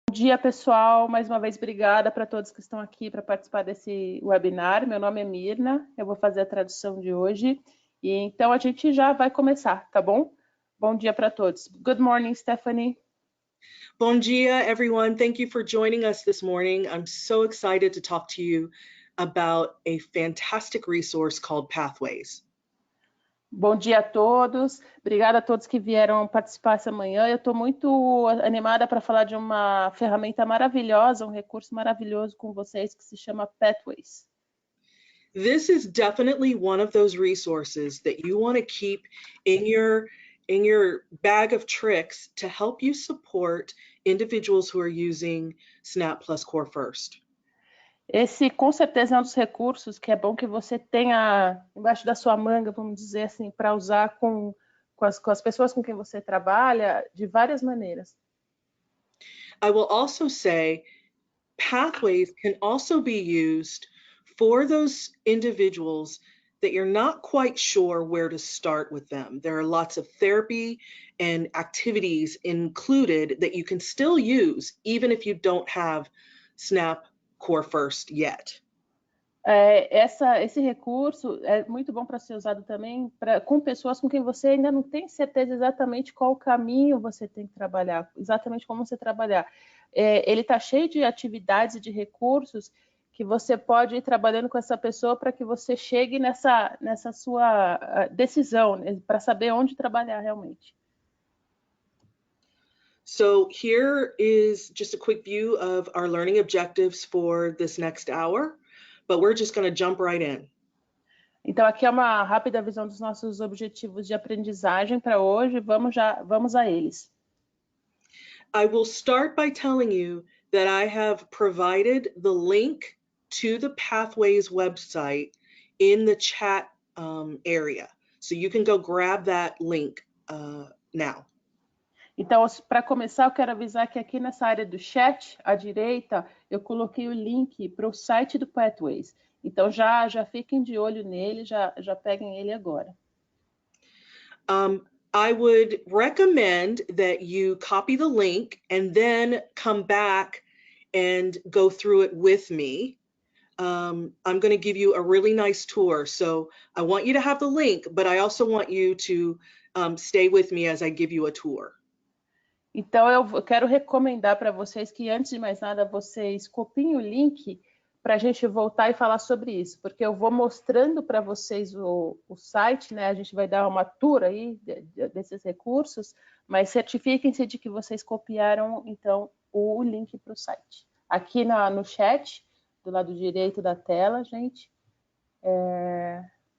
Bom dia, pessoal. Mais uma vez, obrigada para todos que estão aqui para participar desse webinar. Meu nome é Mirna, eu vou fazer a tradução de hoje. E então, a gente já vai começar, tá bom? Bom dia para todos. Good morning, Stephanie. Bom dia, everyone. Thank you for joining us this morning. I'm so excited to talk to you about a fantastic resource called Pathways. Bom dia a todos. Obrigada a todos que vieram participar essa manhã. Eu estou muito animada para falar de uma ferramenta maravilhosa, um recurso maravilhoso com vocês que se chama Pathways. This is definitely one of those resources that you want to keep in your bag of tricks to help you support individuals who are using Snap Plus Core First. Esse, com certeza, é um dos recursos que é bom que você tenha embaixo da sua manga, vamos dizer assim, para usar com as pessoas com quem você trabalha de várias maneiras. I will also say, Pathways can also be used for those individuals that you're not quite sure where to start with them. There are lots of therapy and activities included that you can still use even if you don't have Snap Core First yet. Esse recurso é muito bom para ser usado também com pessoas com quem você ainda não tem certeza exatamente qual caminho você tem que trabalhar, exatamente como você trabalhar. Ele está cheio de atividades e de recursos que você pode ir trabalhando com essa pessoa para que você chegue nessa sua decisão, né, para saber onde trabalhar realmente. So here is just a quick view of our learning objectives for this next hour, but we're just going to jump right in. Então aqui é uma rápida visão dos nossos objetivos de aprendizagem para hoje. Vamos a eles. I will start by telling you that I have provided the link to the Pathways website in the chat area. So you can go grab that link now. Então, para começar, eu quero avisar que aqui nessa área do chat, à direita, eu coloquei o link para o site do Pathways. Então, já fiquem de olho nele, já peguem ele agora. I would recommend that you copy the link and then come back and go through it with me. I'm going to give you a really nice tour. So I want you to have the link, but I also want you to stay with me as I give you a tour. Então, eu quero recomendar para vocês que, antes de mais nada, vocês copiem o link para a gente voltar e falar sobre isso, porque eu vou mostrando para vocês o site, né? A gente vai dar uma tour aí desses recursos, mas certifiquem-se de que vocês copiaram, então, o link para o site. Aqui no chat, do lado direito da tela, gente.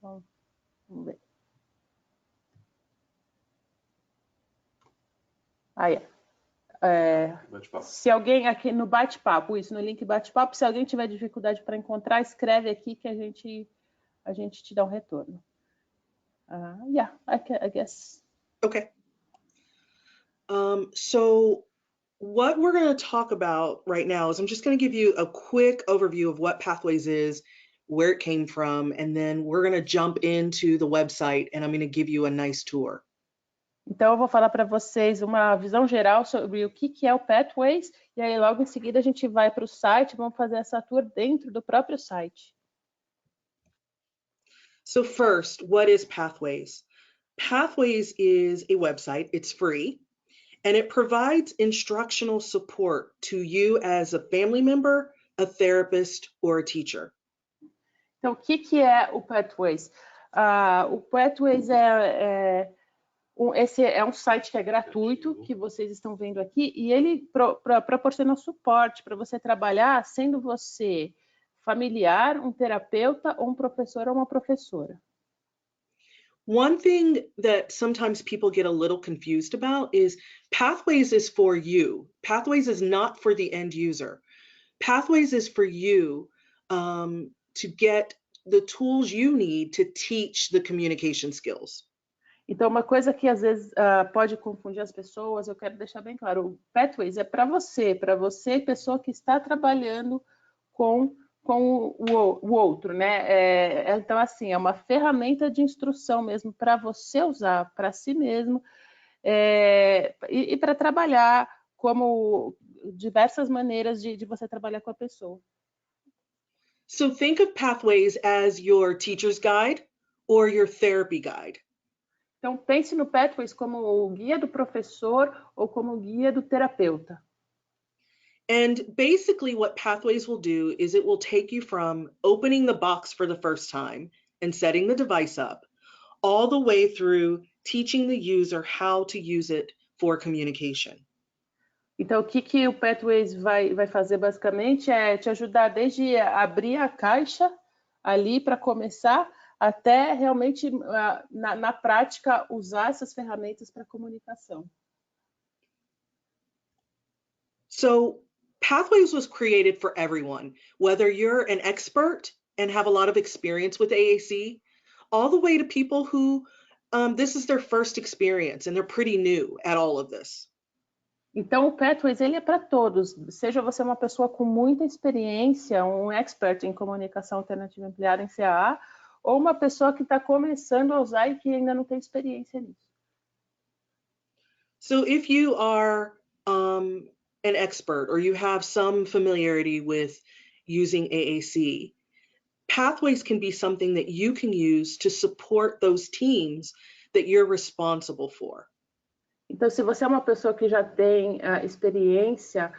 Vamos ver. Aí, se alguém aqui no bate-papo, isso, no link bate-papo, se alguém tiver dificuldade para encontrar, escreve aqui que a gente te dá um retorno. Yeah, I guess. Okay. So what we're going to talk about right now is I'm just going to give you a quick overview of what Pathways is, where it came from, and then we're going to jump into the website and I'm going to give you a nice tour. Então, eu vou falar para vocês uma visão geral sobre o que é o Pathways, e aí logo em seguida a gente vai para o site, vamos fazer essa tour dentro do próprio site. So first, what is Pathways? Pathways is a website, it's free, and it provides instructional support to you as a family member, a therapist, or a teacher. Então, o que é o Pathways? O Pathways esse é um site que é gratuito, que vocês estão vendo aqui, e ele proporciona suporte para você trabalhar, sendo você familiar, um terapeuta, ou um professor ou uma professora. One thing that sometimes people get a little confused about is Pathways is for you. Pathways is not for the end user. Pathways is for you to get the tools you need to teach the communication skills. Então, uma coisa que às vezes pode confundir as pessoas, eu quero deixar bem claro, o Pathways é para você, pessoa que está trabalhando com o outro, né? Então, assim, é uma ferramenta de instrução mesmo para você usar para si mesmo e para trabalhar como diversas maneiras de você trabalhar com a pessoa. So think of Pathways as your teacher's guide or your therapy guide. Então, pense no Pathways como o guia do professor ou como o guia do terapeuta. And basically what Pathways will do is it will take you from opening the box for the first time and setting the device up, all the way through teaching the user how to use it for communication. Então, o que o Pathways vai fazer basicamente é te ajudar desde abrir a caixa ali para começar, até realmente, na prática, usar essas ferramentas para comunicação. So Pathways was created for everyone, whether you're an expert and have a lot of experience with AAC, all the way to people who this is their first experience and they're pretty new at all of this. Então, o Pathways, ele é para todos, seja você uma pessoa com muita experiência, um expert em comunicação alternativa ampliada em CAA, ou uma pessoa que está começando a usar e que ainda não tem experiência nisso. So if you are an expert or you have some familiarity with using AAC, Pathways can be something that you can use to support those teams that you're responsible for. Então, se você é uma pessoa que já tem experiência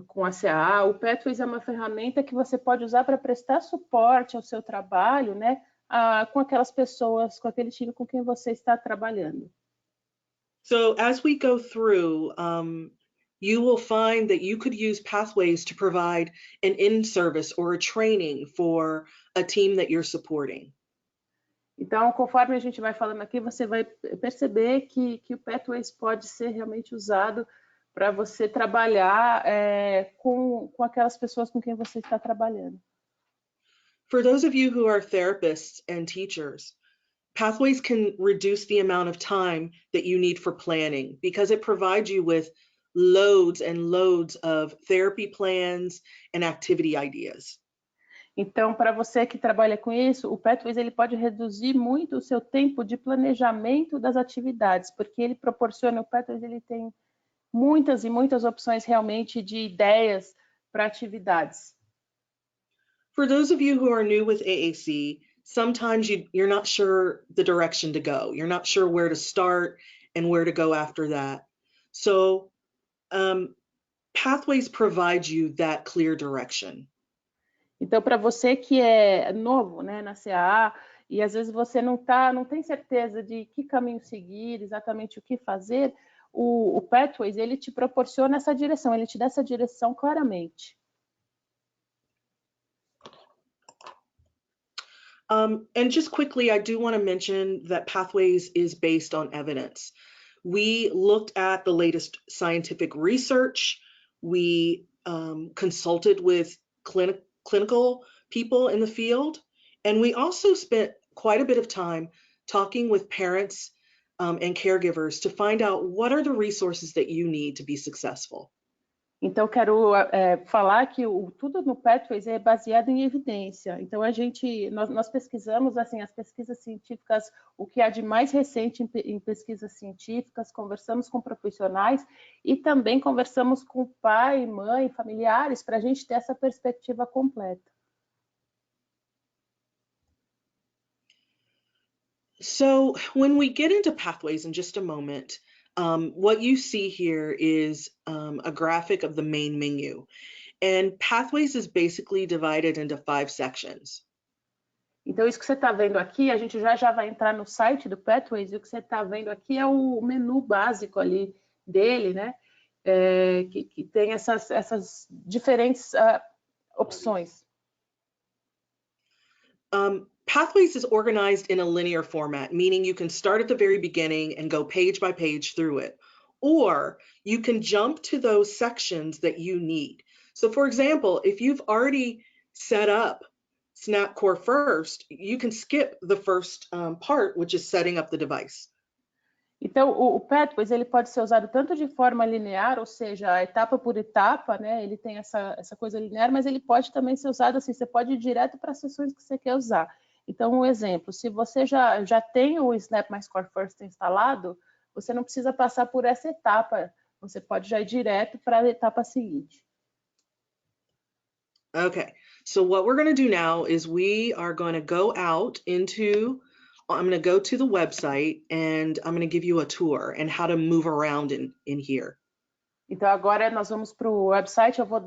com a CAA, o Pathways é uma ferramenta que você pode usar para prestar suporte ao seu trabalho, né, com aquelas pessoas, com aquele time com quem você está trabalhando. So as we go through, you will find that you could use Pathways to provide an in-service or a training for a team that you're supporting. Então, conforme a gente vai falando aqui, você vai perceber que o Pathways pode ser realmente usado para você trabalhar com aquelas pessoas com quem você está trabalhando. For those of you who are therapists and teachers, Pathways can reduce the amount of time that you need for planning because it provides you with loads and loads of therapy plans and activity ideas. Então, para você que trabalha com isso, o Pathways ele pode reduzir muito o seu tempo de planejamento das atividades, porque ele proporciona, o Pathways ele tem muitas e muitas opções realmente de ideias para atividades. For those of you who are new with AAC, sometimes you're not sure the direction to go. You're not sure where to start and where to go after that. So Pathways provides you that clear direction. Então, para você que é novo, né, na CAA, e às vezes você não tem certeza de que caminho seguir, exatamente o que fazer, o Pathways, ele te proporciona essa direção, ele te dá essa direção claramente. And just quickly, I do want to mention that Pathways is based on evidence. We looked at the latest scientific research. We consulted with clinical people in the field. And we also spent quite a bit of time talking with parents and caregivers to find out what are the resources that you need to be successful. Então, quero falar que tudo no Pathways é baseado em evidência. Então, nós pesquisamos assim, as pesquisas científicas, o que há de mais recente em pesquisas científicas, conversamos com profissionais e também conversamos com pai, mãe, familiares, para a gente ter essa perspectiva completa. So when we get into Pathways in just a moment, what you see here is a graphic of the main menu. And Pathways is basically divided into 5 sections. Então, isso que você está vendo aqui, a gente já vai entrar no site do Pathways, e o que você está vendo aqui é o menu básico ali dele, né? Que tem essas diferentes opções. Pathways is organized in a linear format, meaning you can start at the very beginning and go page by page through it, or you can jump to those sections that you need. So for example, if you've already set up Snap Core first, you can skip the first part, which is setting up the device. Então, o Pathways ele pode ser usado tanto de forma linear, ou seja, etapa por etapa, né? Ele tem essa coisa linear, mas ele pode também ser usado assim, você pode ir direto para as sessões que você quer usar. Então, um exemplo, se você já tem o Snap My Core First instalado, você não precisa passar por essa etapa você pode já ir direto para a etapa seguinte. Okay, so what we're going to do now is we are going to go out into, I'm going to go to the website and I'm going to give you a tour and how to move around in here. Então agora nós vamos para o website, eu vou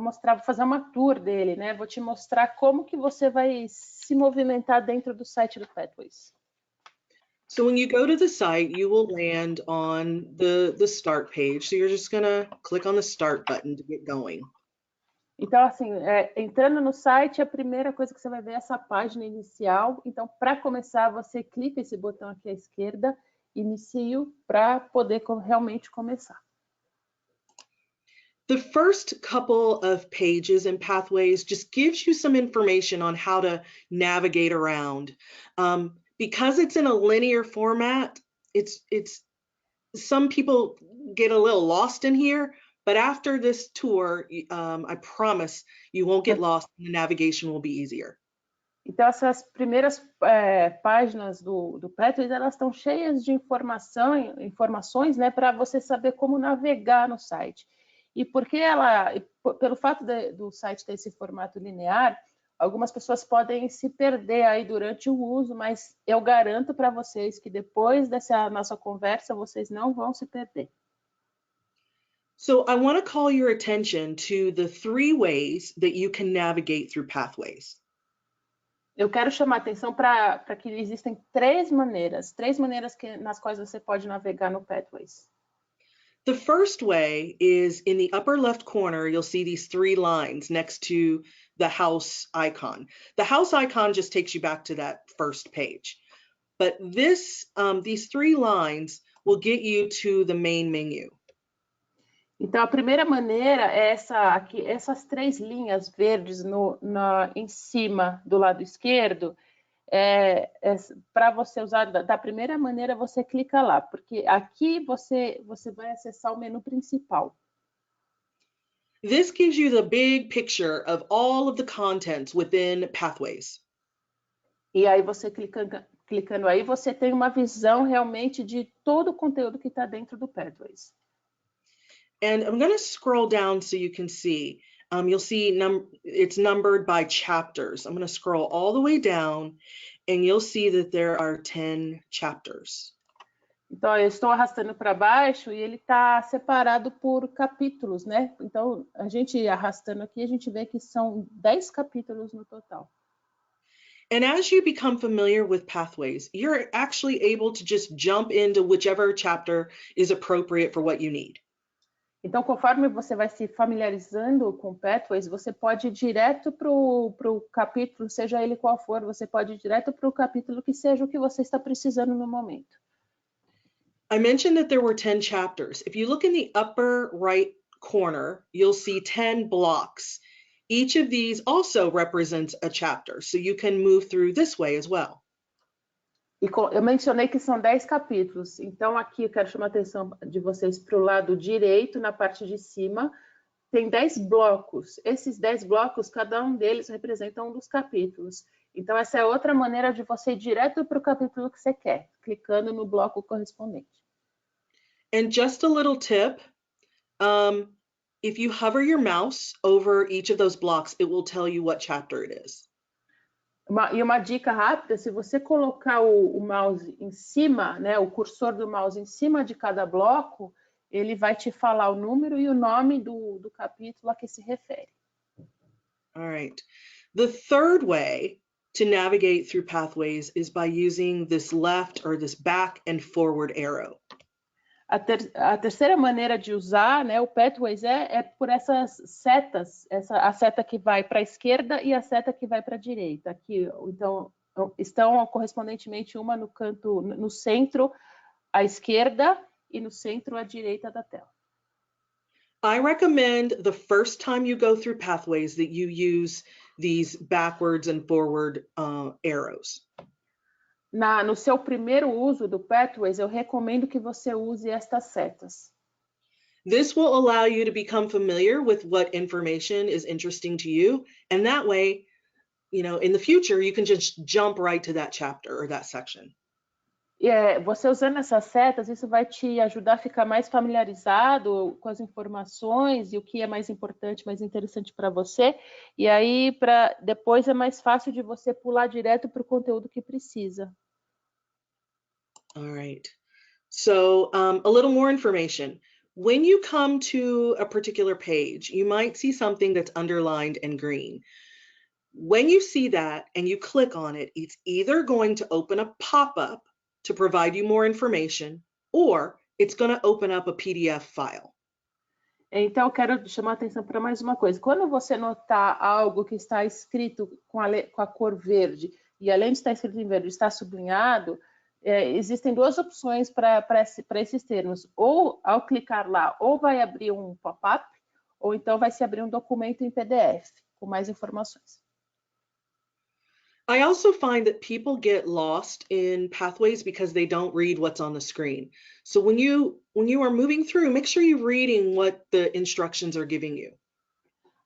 mostrar, vou fazer uma tour dele, né? Vou te mostrar como que você vai se movimentar dentro do site do Pathways. So when you go to the site, you will land on the start page. So you're just going to click on the start button to get going. Então, assim, entrando no site, a primeira coisa que você vai ver é essa página inicial. Então, para começar, você clica esse botão aqui à esquerda, inicio, para poder realmente começar. The first couple of pages in Pathways just gives you some information on how to navigate around. Because it's in a linear format, some people get a little lost in here, but after this tour, I promise you won't get lost and the navigation will be easier. Então, essas primeiras páginas do Pathways, elas estão cheias de informações, né, para você saber como navegar no site. E porque pelo fato do site ter esse formato linear, algumas pessoas podem se perder aí durante o uso, mas eu garanto para vocês que depois dessa nossa conversa, vocês não vão se perder. So I want to call your attention to the 3 ways that you can navigate through Pathways. Eu quero chamar a atenção para que existem 3 maneiras nas quais você pode navegar no Pathways. The first way is in the upper left corner, you'll see these 3 lines next to the house icon. The house icon just takes you back to that first page. But these 3 lines will get you to the main menu. Então, a primeira maneira é essas 3 linhas verdes em cima do lado esquerdo. Para você usar da primeira maneira, você clica lá, porque aqui você vai acessar o menu principal. This gives you the big picture of all of the contents within Pathways. E aí você clicando aí, você tem uma visão realmente de todo o conteúdo que está dentro do Pathways. And I'm going to scroll down so you can see. You'll see it's numbered by chapters. I'm going to scroll all the way down and you'll see that there are 10 chapters. Então, eu estou arrastando para baixo e ele está separado por capítulos, né? Então, a gente arrastando aqui, a gente vê que são 10 capítulos no total. And as you become familiar with Pathways, you're actually able to just jump into whichever chapter is appropriate for what you need. Então, conforme você vai se familiarizando com Pathways, você pode ir direto para o capítulo, seja ele qual for, você pode ir direto para o capítulo que seja o que você está precisando no momento. I mentioned that there were 10 chapters. If you look in the upper right corner, you'll see 10 blocks. Each of these also represents a chapter, so you can move through this way as well. E eu mencionei que são 10 capítulos, então aqui eu quero chamar a atenção de vocês para o lado direito, na parte de cima, tem 10 blocos. Esses 10 blocos, cada um deles representa um dos capítulos. Então essa é outra maneira de você ir direto para o capítulo que você quer, clicando no bloco correspondente. And just a little tip, if you hover your mouse over each of those blocks, it will tell you what chapter it is. E uma dica rápida, se você colocar o mouse em cima, né, o cursor do mouse em cima de cada bloco, ele vai te falar o número e o nome do capítulo a que se refere. All right. The third way to navigate through Pathways is by using this left or this back and forward arrow. A terceira maneira de usar, né, o Pathways é por essas setas, a seta que vai para a esquerda e a seta que vai para a direita. Aqui, então, estão correspondentemente uma no centro à esquerda e no centro à direita da tela. I recommend the first time you go through Pathways that you use these backwards and forward arrows. No seu primeiro uso do Pathways, eu recomendo que você use estas setas. This will allow you to become familiar with what information is interesting to you, and that way, in the future, you can just jump right to that chapter or that section. você usando essas setas, isso vai te ajudar a ficar mais familiarizado com as informações e o que é mais importante, mais interessante para você. E aí, depois é mais fácil de você pular direto para o conteúdo que precisa. All right. So a little more information. When you come to a particular page, you might see something that's underlined in green. When you see that and you click on it, it's either going to open a pop-up to provide you more information, or it's going to open up a PDF file. Então, eu quero chamar a atenção para mais uma coisa. Quando você notar algo que está escrito com a cor verde, e além de estar escrito em verde, está sublinhado, existem duas opções para esses termos. Ou, ao clicar lá, ou vai abrir um pop-up, ou então vai se abrir um documento em PDF, com mais informações. I also find that people get lost in pathways because they don't read what's on the screen. So when you are moving through, make sure you're reading what the instructions are giving you.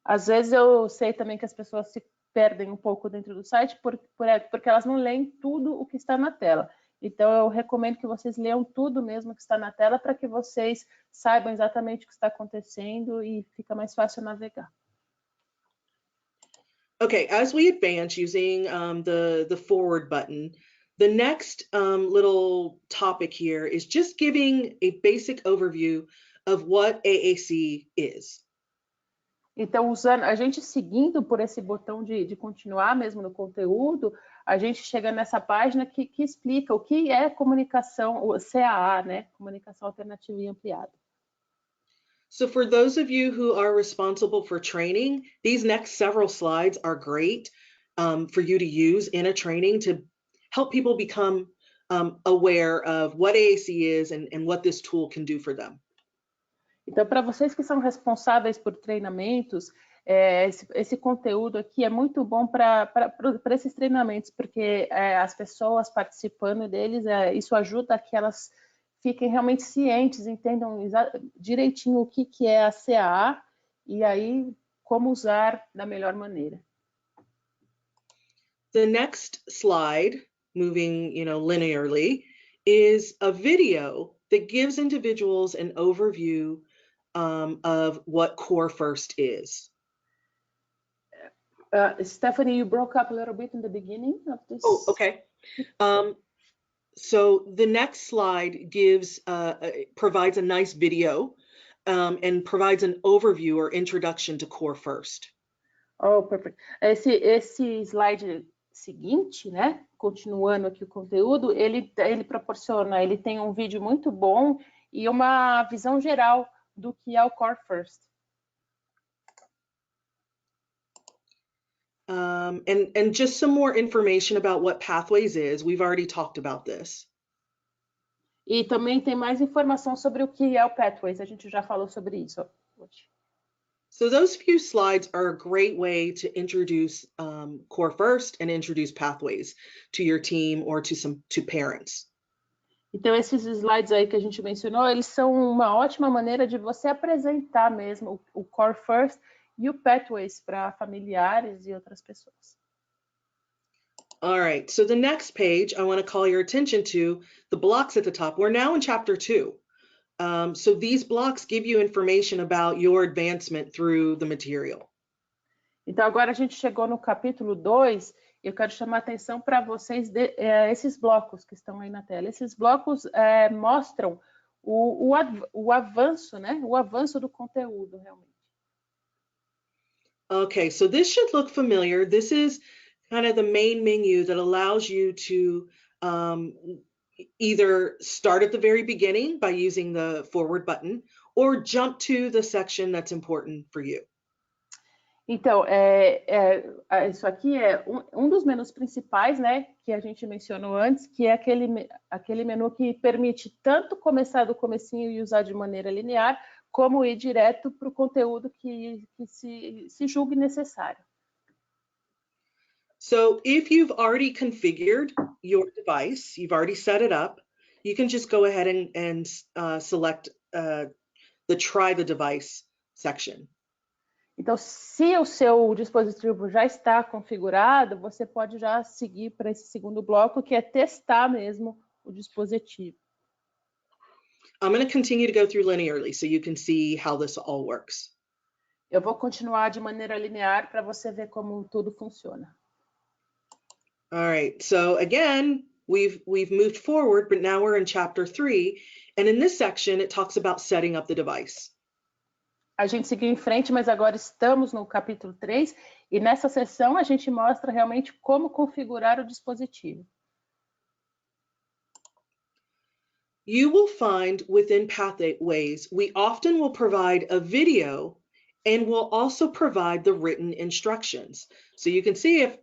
Às vezes eu sei também que as pessoas se perdem um pouco dentro do site porque elas não leem tudo o que está na tela. Então eu recomendo que vocês leiam tudo mesmo que está na tela para que vocês saibam exatamente o que está acontecendo e fica mais fácil navegar. Okay, as we advance using the forward button, the next little topic here is just giving a basic overview of what AAC is. Então, a gente seguindo por esse botão de continuar mesmo no conteúdo, a gente chega nessa página que explica o que é comunicação, o CAA, né? Comunicação alternativa e ampliada. So for those of you who are responsible for training, these next several slides are great for you to use in a training to help people become aware of what AAC is and what this tool can do for them. Então, para vocês que são responsáveis por treinamentos, esse conteúdo aqui é muito bom para esses treinamentos, porque as pessoas participando deles, isso ajuda a que elas fiquem realmente cientes, entendam direitinho o que é a CAA e aí como usar da melhor maneira. The next slide, moving linearly, is a video that gives individuals an overview of what Core First is. Stephanie, you broke up a little bit in the beginning of this. Oh, okay. So the next slide provides a nice video and provides an overview or introduction to Core First. Oh, perfect. Esse slide seguinte, né? Continuando aqui o conteúdo, ele proporciona, ele tem um vídeo muito bom e uma visão geral do que é o Core First. And just some more information about what Pathways is. We've already talked about this. E também tem mais informação sobre o que é o Pathways. A gente já falou sobre isso hoje. So those few slides are a great way to introduce Core First and introduce Pathways to your team or to parents. Então, esses slides aí que a gente mencionou, eles são uma ótima maneira de você apresentar mesmo o Core First e o Pathways para familiares e outras pessoas. All right, so the next page, I want to call your attention to the blocks at the top. We're now in chapter 2. So these blocks give you information about your advancement through the material. Então, agora a gente chegou no capítulo 2, eu quero chamar a atenção para vocês esses blocos que estão aí na tela. Esses blocos mostram o avanço, né? O avanço do conteúdo, realmente. Okay, so this should look familiar. This is kind of the main menu that allows you to either start at the very beginning by using the forward button or jump to the section that's important for you. Então, isso aqui é um dos menus principais, né, que a gente mencionou antes, que é aquele menu que permite tanto começar do comecinho e usar de maneira linear, como ir direto para o conteúdo que se julgue necessário. So if you've already configured your device, you've already set it up, you can just go ahead and select the Try the Device section. Então, se o seu dispositivo já está configurado, você pode já seguir para esse segundo bloco, que é testar mesmo o dispositivo. I'm going to continue to go through linearly so you can see how this all works. Eu vou continuar de maneira linear para você ver como tudo funciona. All right, so again, we've moved forward, but now we're in chapter 3, and in this section it talks about setting up the device. A gente seguiu em frente, mas agora estamos no capítulo 3, e nessa sessão a gente mostra realmente como configurar o dispositivo. You will find within Pathways, we often will provide a video and we'll also provide the written instructions. So you can see if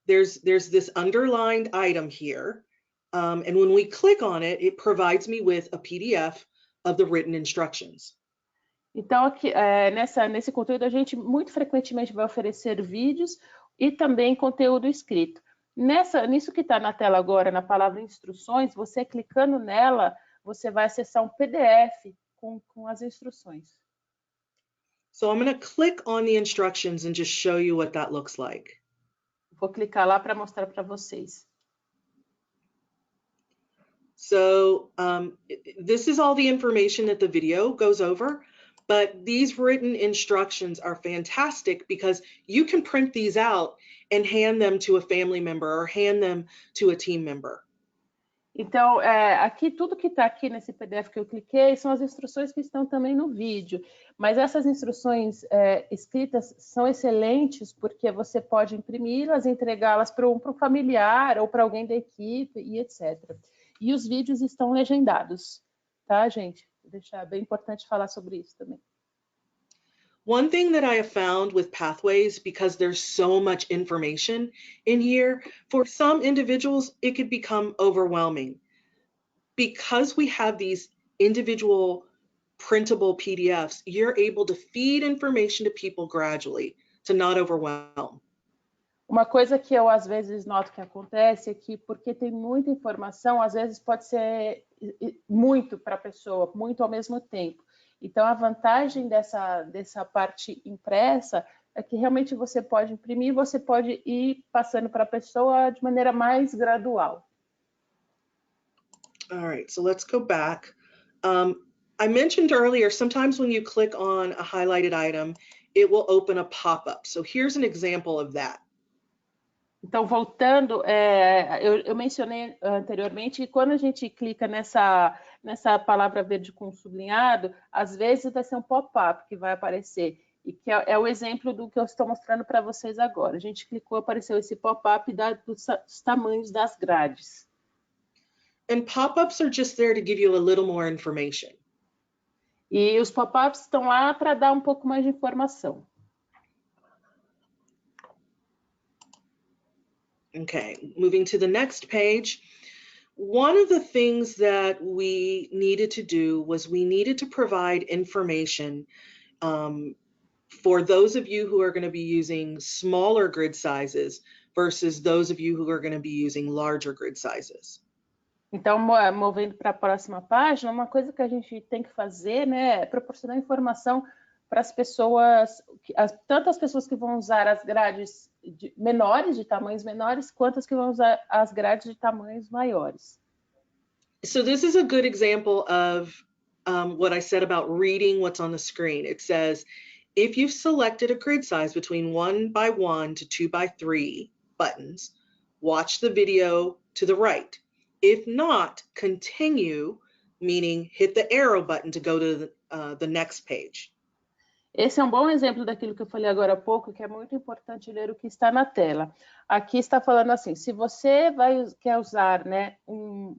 there's this underlined item here, and when we click on it, it provides me with a PDF of the written instructions. Então, aqui, nesse conteúdo, a gente muito frequentemente vai oferecer vídeos e também conteúdo escrito. Nisso que está na tela agora, na palavra instruções, você clicando nela, você vai acessar um PDF com as instruções. So I'm going to click on the instructions and just show you what that looks like. Vou clicar lá para mostrar para vocês. So this is all the information that the video goes over, but these written instructions are fantastic because you can print these out and hand them to a family member or hand them to a team member. Então, aqui tudo que está aqui nesse PDF que eu cliquei são as instruções que estão também no vídeo. Mas essas instruções escritas são excelentes porque você pode imprimi-las, entregá-las para um familiar ou para alguém da equipe e etc. E os vídeos estão legendados, tá, gente? Vou deixar bem importante falar sobre isso também. One thing that I have found with Pathways, because there's so much information in here, for some individuals, it could become overwhelming. Because we have these individual printable PDFs, you're able to feed information to people gradually to not overwhelm. Uma coisa que eu às vezes noto que acontece é que porque tem muita informação, às vezes pode ser muito para a pessoa, muito ao mesmo tempo. Então, a vantagem dessa parte impressa é que realmente você pode imprimir, você pode ir passando para a pessoa de maneira mais gradual. All right, so let's go back. I mentioned earlier, sometimes when you click on a highlighted item, it will open a pop-up. So here's an example of that. Então, voltando, eu mencionei anteriormente que quando a gente clica nessa palavra verde com sublinhado, às vezes vai ser um pop-up que vai aparecer, e que é o exemplo do que eu estou mostrando para vocês agora. A gente clicou, apareceu esse pop-up dos tamanhos das grades. And pop-ups are just there to give you a little more information. E os pop-ups estão lá para dar um pouco mais de informação. Okay, moving to the next page. One of the things that we needed to do was we needed to provide information for those of you who are going to be using smaller grid sizes versus those of you who are going to be using larger grid sizes. Então, movendo para a próxima página, uma coisa que a gente tem que fazer, né, é proporcionar informação para as pessoas, tanto as pessoas que vão usar as grades menores, de tamanhos menores, quanto as que vão usar as grades de tamanhos maiores. So this is a good example of what I said about reading what's on the screen. It says, if you've selected a grid size between 1x1 to 2x3 buttons, watch the video to the right. If not, continue, meaning hit the arrow button to go to the next page. Esse é um bom exemplo daquilo que eu falei agora há pouco, que é muito importante ler o que está na tela. Aqui está falando assim, se você quer usar, né, um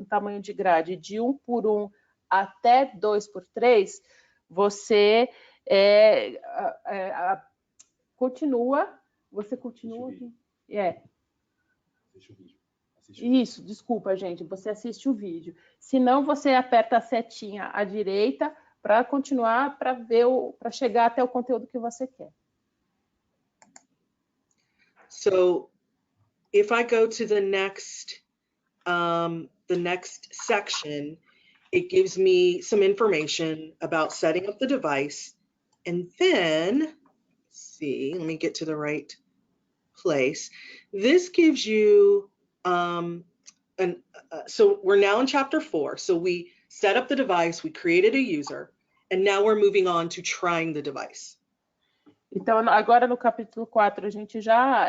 tamanho de grade de 1x1 até 2x3, você continua. Isso, desculpa, gente, você assiste o vídeo. Se não, você aperta a setinha à direita para continuar, para chegar até o conteúdo que você quer. So, if I go to the next section, it gives me some information about setting up the device, and then, let's see, let me get to the right place. This gives you an so we're now in chapter 4. So we set up the device, we created a user, and now we're moving on to trying the device. Então, agora no capítulo 4, a gente já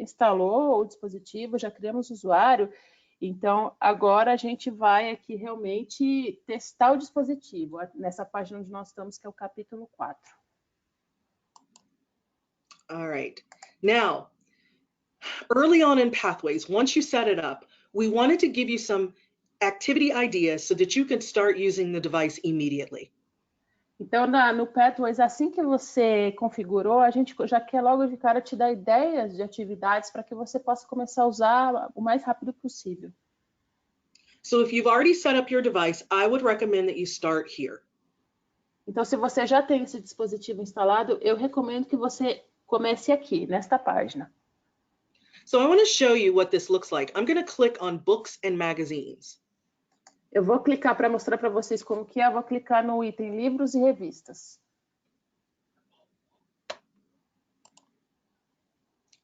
instalou o dispositivo, já criamos o usuário. Então, agora a gente vai aqui realmente testar o dispositivo, nessa página onde nós estamos, que é o capítulo 4. All right. Now, early on in Pathways, once you set it up, we wanted to give you some activity ideas so that you can start using the device immediately. Então, no Pathways, assim que você configurou, a gente já quer logo de cara te dar ideias de atividades para que você possa começar a usar o mais rápido possível. So if you've already set up your device, I would recommend that you start here. Então, se você já tem esse dispositivo instalado, eu recomendo que você comece aqui, nesta página. So I want to show you what this looks like. I'm going to click on Books and Magazines. Eu vou clicar para mostrar para vocês como que é. Eu vou clicar no item Livros e Revistas.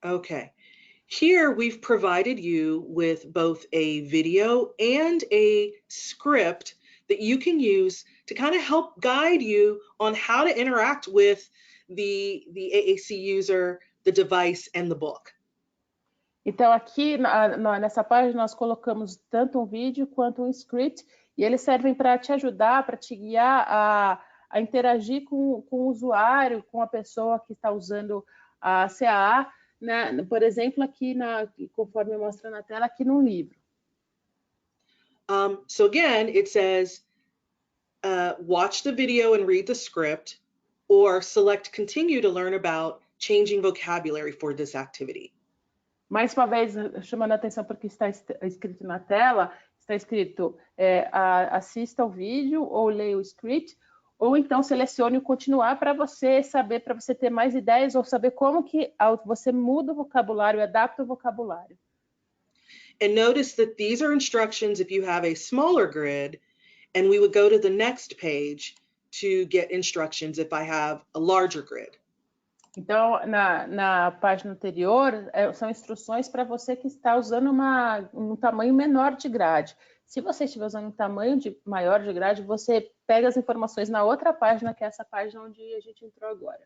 Okay. Here we've provided you with both a video and a script that you can use to kind of help guide you on how to interact with the AAC user, the device, and the book. Então, aqui nessa página, nós colocamos tanto um vídeo quanto um script, e eles servem para te ajudar, para te guiar a interagir com o usuário, com a pessoa que está usando a CAA, né? Por exemplo, aqui, conforme mostra na tela, aqui no livro. So again, it says, watch the video and read the script, or select continue to learn about changing vocabulary for this activity. Mais uma vez, chamando a atenção para o que está escrito na tela, está escrito assista o vídeo ou leia o script, ou então selecione o continuar para você saber, para você ter mais ideias ou saber como que você muda o vocabulário, adapta o vocabulário. And notice that these are instructions if you have a smaller grid, and we would go to the next page to get instructions if I have a larger grid. Então, na página anterior, são instruções para você que está usando um tamanho menor de grade. Se você estiver usando um tamanho maior de grade, você pega as informações na outra página, que é essa página onde a gente entrou agora.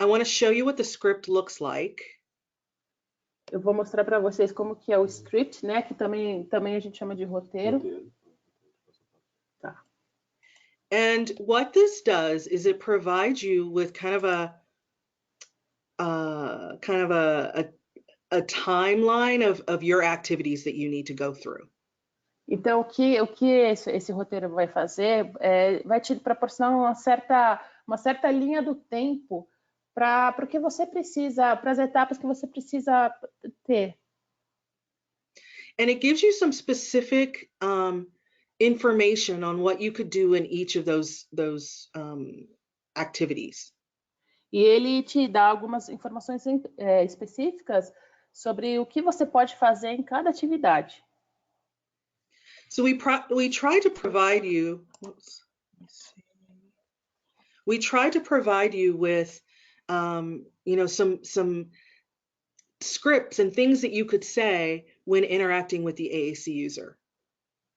I want to show you what the script looks like. Eu vou mostrar para vocês como que é o script, né? Que também a gente chama de roteiro. Tá. And what this does is it provides you with kind of a timeline of your activities that you need to go through. Então, o que esse roteiro vai fazer vai te proporcionar uma certa linha do tempo para o que você precisa, para as etapas que você precisa ter. And it gives you some specific information on what you could do in each of those activities. E ele te dá algumas informações específicas sobre o que você pode fazer em cada atividade. So we try to provide you. We try to provide you with, some scripts and things that you could say when interacting with the AAC user.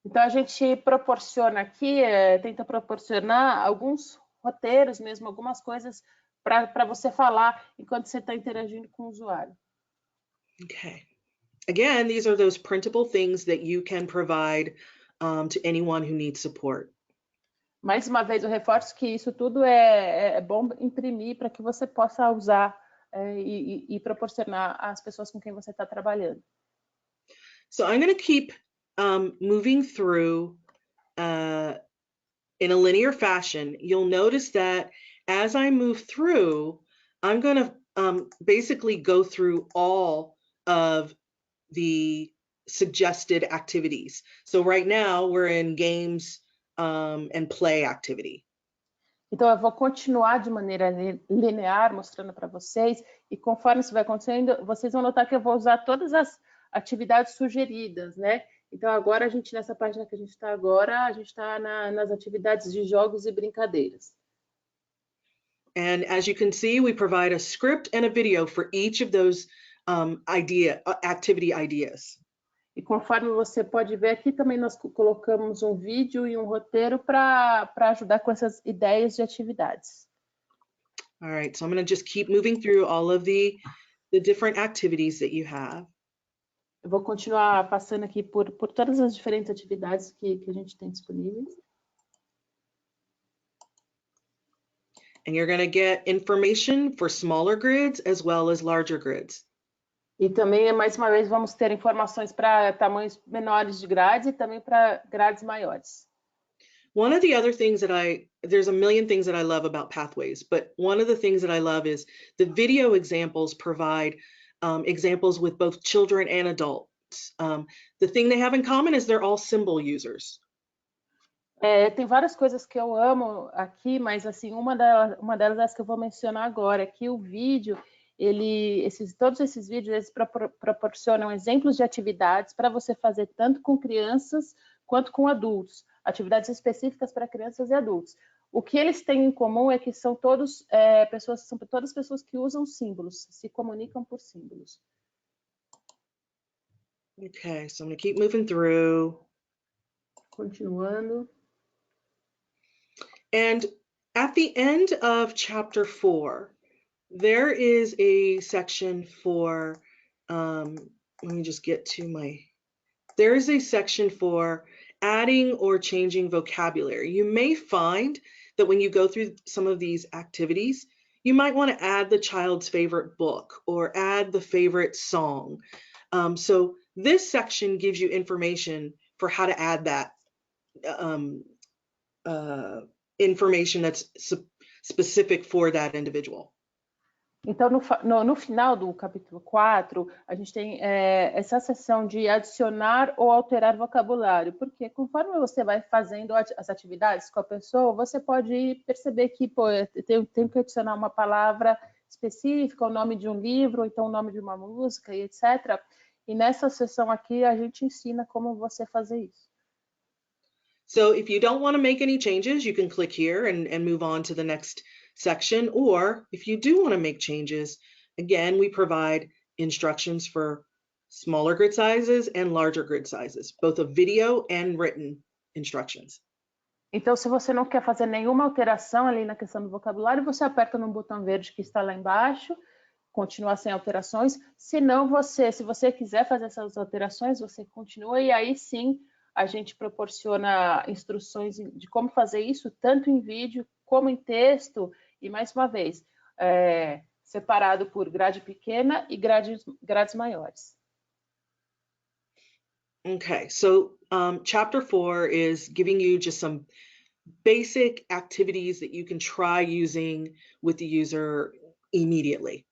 Então a gente proporciona aqui, tenta proporcionar alguns roteiros mesmo, algumas coisas para você falar enquanto você está interagindo com o usuário. Okay. Again, these are those printable things that you can provide to anyone who needs support. Mais uma vez, eu reforço que isso tudo é bom imprimir para que você possa usar e proporcionar às pessoas com quem você está trabalhando. So I'm going to keep moving through in a linear fashion. You'll notice that as I move through, I'm going to basically go through all of the suggested activities. So right now we're in games and play activity. Então eu vou continuar de maneira linear, mostrando para vocês, e conforme isso vai acontecendo, vocês vão notar que eu vou usar todas as atividades sugeridas, né? Então agora nessa página que a gente está agora, a gente está nas atividades de jogos e brincadeiras. And as you can see, we provide a script and a video for each of those activity ideas. E conforme você pode ver aqui, também nós colocamos um vídeo e um roteiro para ajudar com essas ideias de atividades. All right, so I'm going to just keep moving through all of the different activities that you have. Eu vou continuar passando aqui por todas as diferentes atividades que a gente tem disponíveis. And you're going to get information for smaller grids as well as larger grids. E também, mais uma vez, vamos ter informações para tamanhos menores de grades e também para grades maiores. One of the other things there's a million things that I love about Pathways, but one of the things that I love is the video examples provide examples with both children and adults. The thing they have in common is they're all symbol users. Tem várias coisas que eu amo aqui, mas assim, uma delas é essa que eu vou mencionar agora, é que o vídeo, todos esses vídeos, eles proporcionam exemplos de atividades para você fazer tanto com crianças quanto com adultos, atividades específicas para crianças e adultos. O que eles têm em comum é que são todas pessoas que usam símbolos, se comunicam por símbolos. Okay, so I'm going to keep moving through. Continuando. And at the end of chapter 4, there is a section for, let me just get to there is a section for adding or changing vocabulary. You may find that when you go through some of these activities, you might want to add the child's favorite book or add the favorite song. So this section gives you information for how to add that information that's specific for that individual. Então, no final do capítulo 4, a gente tem essa seção de adicionar ou alterar vocabulário, porque conforme você vai fazendo as atividades com a pessoa, você pode perceber que eu tenho que adicionar uma palavra específica, o nome de um livro, ou então o nome de uma música, e etc. E nessa seção aqui, a gente ensina como você fazer isso. So if you don't want to make any changes, you can click here and move on to the next section. Or if you do want to make changes, again, we provide instructions for smaller grid sizes and larger grid sizes, both of video and written instructions. Então, se você não quer fazer nenhuma alteração ali na questão do vocabulário, você aperta no botão verde que está lá embaixo, continua sem alterações. Se você quiser fazer essas alterações, você continua e aí sim a gente proporciona instruções de como fazer isso, tanto em vídeo como em texto, e mais uma vez, separado por grade pequena e grades maiores. Okay, so chapter 4 is giving you just some basic activities that you can try using with the user immediately.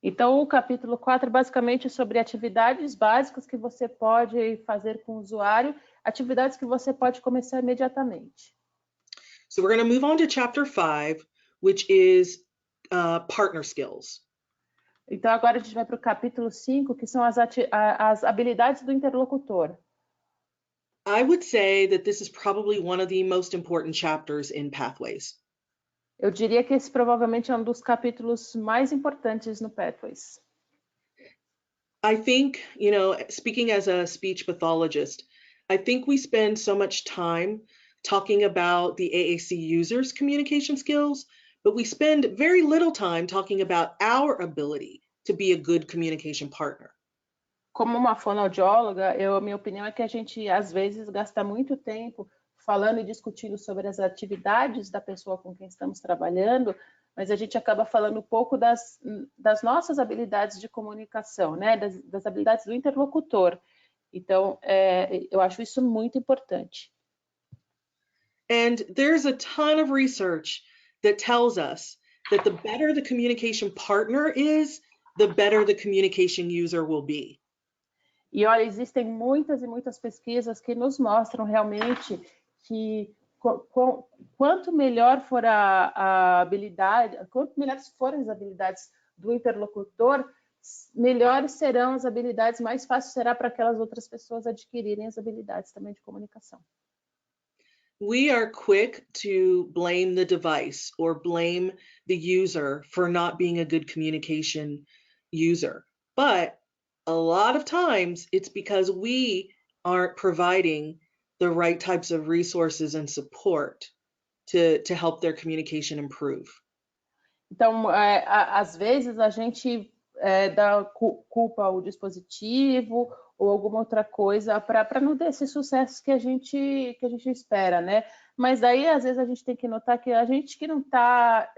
Então, o capítulo 4 basicamente é sobre atividades básicas que você pode fazer com o usuário, atividades que você pode começar imediatamente. So we're going to move on to chapter 5, which is partner skills. Então, agora a gente vai para o capítulo 5, que são as habilidades do interlocutor. I would say that this is probably one of the most important chapters in Pathways. Eu diria que esse provavelmente é um dos capítulos mais importantes no Pathways. I think, speaking as a speech pathologist, I think we spend so much time talking about the AAC users' communication skills, but we spend very little time talking about our ability to be a good communication partner. Como uma fonoaudióloga, minha opinião é que a gente, às vezes, gasta muito tempo falando e discutindo sobre as atividades da pessoa com quem estamos trabalhando, mas a gente acaba falando um pouco das nossas habilidades de comunicação, né? das habilidades do interlocutor. Então, eu acho isso muito importante. And there's a ton of research that tells us that the better the communication partner is, the better the communication user will be. E olha, existem muitas e muitas pesquisas que nos mostram realmente que quanto melhor for a habilidade, quanto melhores forem as habilidades do interlocutor, melhores serão as habilidades, mais fácil será para aquelas outras pessoas adquirirem as habilidades também de comunicação. We are quick to blame the device or blame the user for not being a good communication user. But a lot of times it's because we aren't providing the right types of resources and support to help their communication improve. Então, às vezes a gente dá culpa ao dispositivo ou alguma outra coisa para não ter esses sucessos que a gente espera, né? Mas daí, às vezes, a gente tem que notar que a gente que não está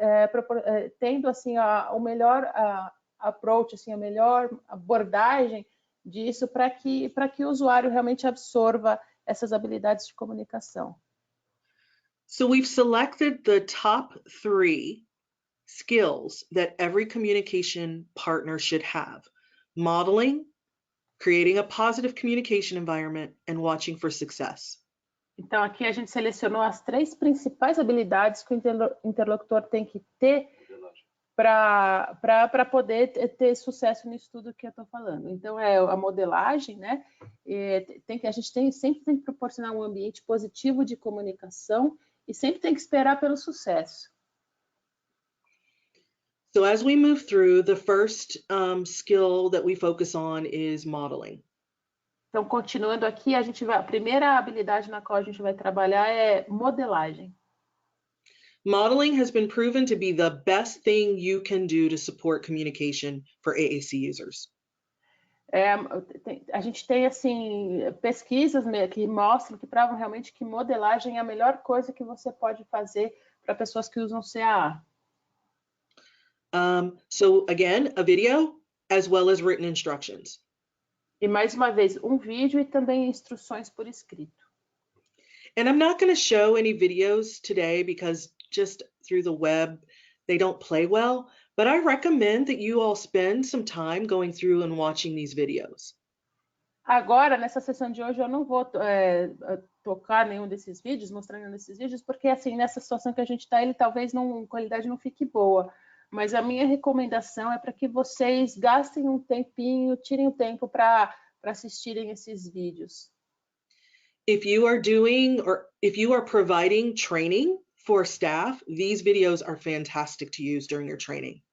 tendo assim, o melhor approach, assim, a melhor abordagem disso para que o usuário realmente absorva essas habilidades de comunicação. So we've selected the top 3 skills that every communication partner should have: modeling, creating a positive communication environment, and watching for success. Então, aqui a gente selecionou as 3 principais habilidades que o interlocutor tem que ter para poder ter sucesso nisso tudo que eu estou falando. Então, é a modelagem, né? A gente sempre tem que proporcionar um ambiente positivo de comunicação e sempre tem que esperar pelo sucesso. So as we move through, the first skill that we focus on is modeling. Então, continuando aqui, a primeira habilidade na qual a gente vai trabalhar é modelagem. Modeling has been proven to be the best thing you can do to support communication for AAC users. A gente tem assim pesquisas que mostram, que provam realmente que modelagem é a melhor coisa que você pode fazer para pessoas que usam CAA. So again, a video as well as written instructions. E mais uma vez, um vídeo e também instruções por escrito. And I'm not going to show any videos today because just through the web, they don't play well, but I recommend that you all spend some time going through and watching these videos. Agora, nessa sessão de hoje, eu não vou tocar nenhum desses vídeos, mostrar nenhum desses vídeos, porque assim, nessa situação que a gente está, ele talvez a qualidade não fique boa. Mas a minha recomendação é para que vocês gastem um tempinho, tirem o tempo para assistirem esses vídeos. If you are doing or if you are providing training for staff, these videos are fantastic to use during your training.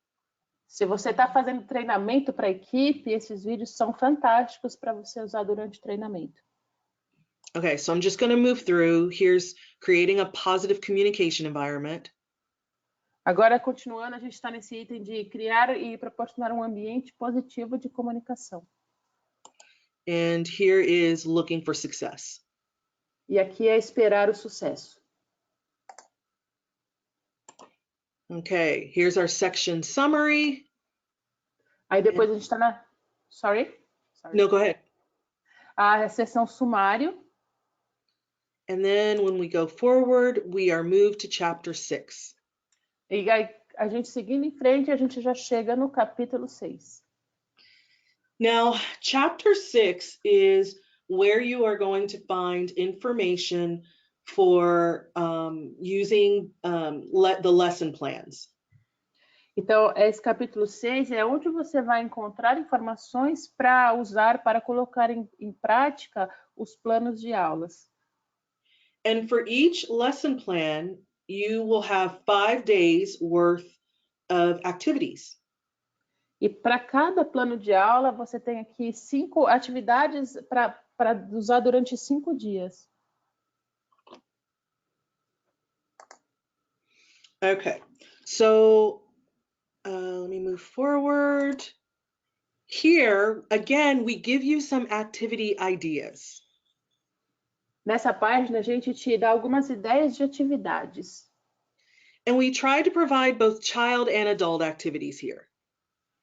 Se você está fazendo treinamento para a equipe, esses vídeos são fantásticos para você usar durante o treinamento. Okay, so I'm just going to move through. Here's creating a positive communication environment. Agora, continuando, a gente está nesse item de criar e proporcionar um ambiente positivo de comunicação. And here is looking for success. E aqui é esperar o sucesso. Okay, here's our section summary. Aí depois a gente está na... Sorry? No, go ahead. A seção sumário. And then when we go forward, we are moved to chapter 6. E aí, a gente seguindo em frente, a gente já chega no capítulo 6. Now, chapter 6 is where you are going to find information for using the lesson plans. Então, esse capítulo 6 é onde você vai encontrar informações para usar, para colocar em prática os planos de aulas. And for each lesson plan, you will have 5 days worth of activities. E para cada plano de aula, você tem aqui 5 atividades para usar durante 5 dias. Okay, so let me move forward. Here, again, we give you some activity ideas. Nessa página, a gente te dá algumas ideias de atividades. And we try to provide both child and adult activities here.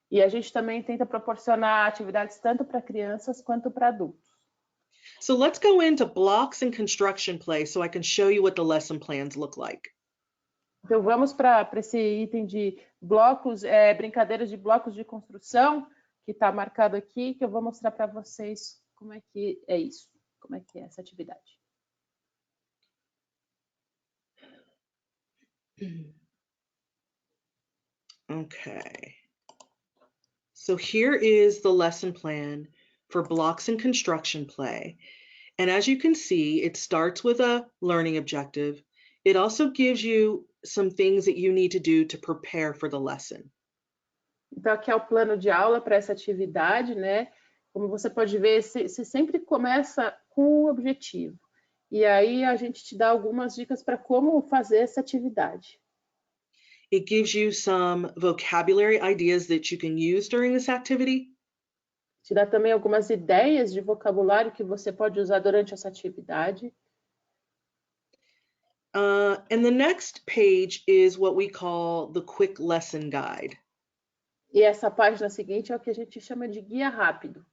E a gente também tenta proporcionar atividades tanto para crianças quanto para adultos. So let's go into blocks and construction play so I can show you what the lesson plans look like. Então vamos para esse item de blocos, brincadeiras de blocos de construção, que está marcado aqui, que eu vou mostrar para vocês como é que é isso, como é que é essa atividade. Okay. So here is the lesson plan for blocks and construction play. And as you can see, it starts with a learning objective. It also gives you some things that you need to do to prepare for the lesson. Então aqui é o plano de aula para essa atividade, né? Como você pode ver, você sempre começa com um objetivo. E aí a gente te dá algumas dicas para como fazer essa atividade. It gives you some vocabulary ideas that you can use during this activity. Te dá também algumas ideias de vocabulário que você pode usar durante essa atividade. And the next page is what we call the quick lesson guide. E essa página seguinte é o que a gente chama de guia rápido.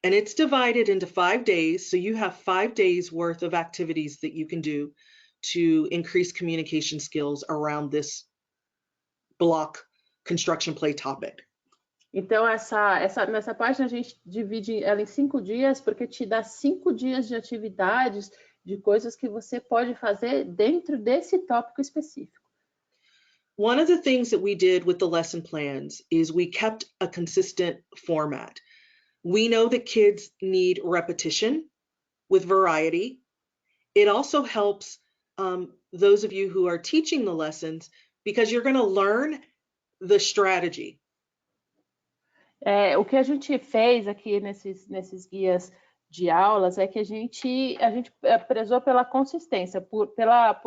And it's divided into 5 days, so you have 5 days worth of activities that you can do to increase communication skills around this block construction play topic. Então, nessa página a gente divide ela em 5 dias, porque te dá 5 dias de atividades, de coisas que você pode fazer dentro desse tópico específico. One of the things that we did with the lesson plans is we kept a consistent format. We know that kids need repetition with variety. It also helps those of you who are teaching the lessons because you're going to learn the strategy. O que a gente fez aqui nesses guias de aulas é que a gente prezou pela consistência, por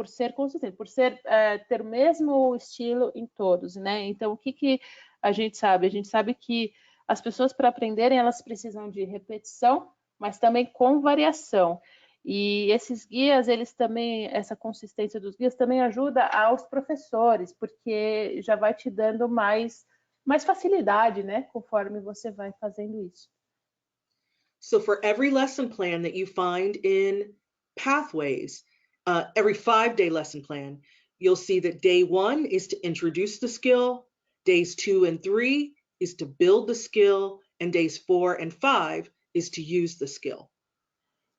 ser consistente, por ter o mesmo estilo em todos, né? Então, o que a gente sabe? A gente sabe que as pessoas, para aprenderem, elas precisam de repetição, mas também com variação. E esses guias, eles também, essa consistência dos guias também ajuda aos professores, porque já vai te dando mais facilidade, né? Conforme você vai fazendo isso. So for every lesson plan that you find in Pathways, every 5-day lesson plan, you'll see that day 1 is to introduce the skill, days 2 and 3 is to build the skill, and days 4 and 5 is to use the skill.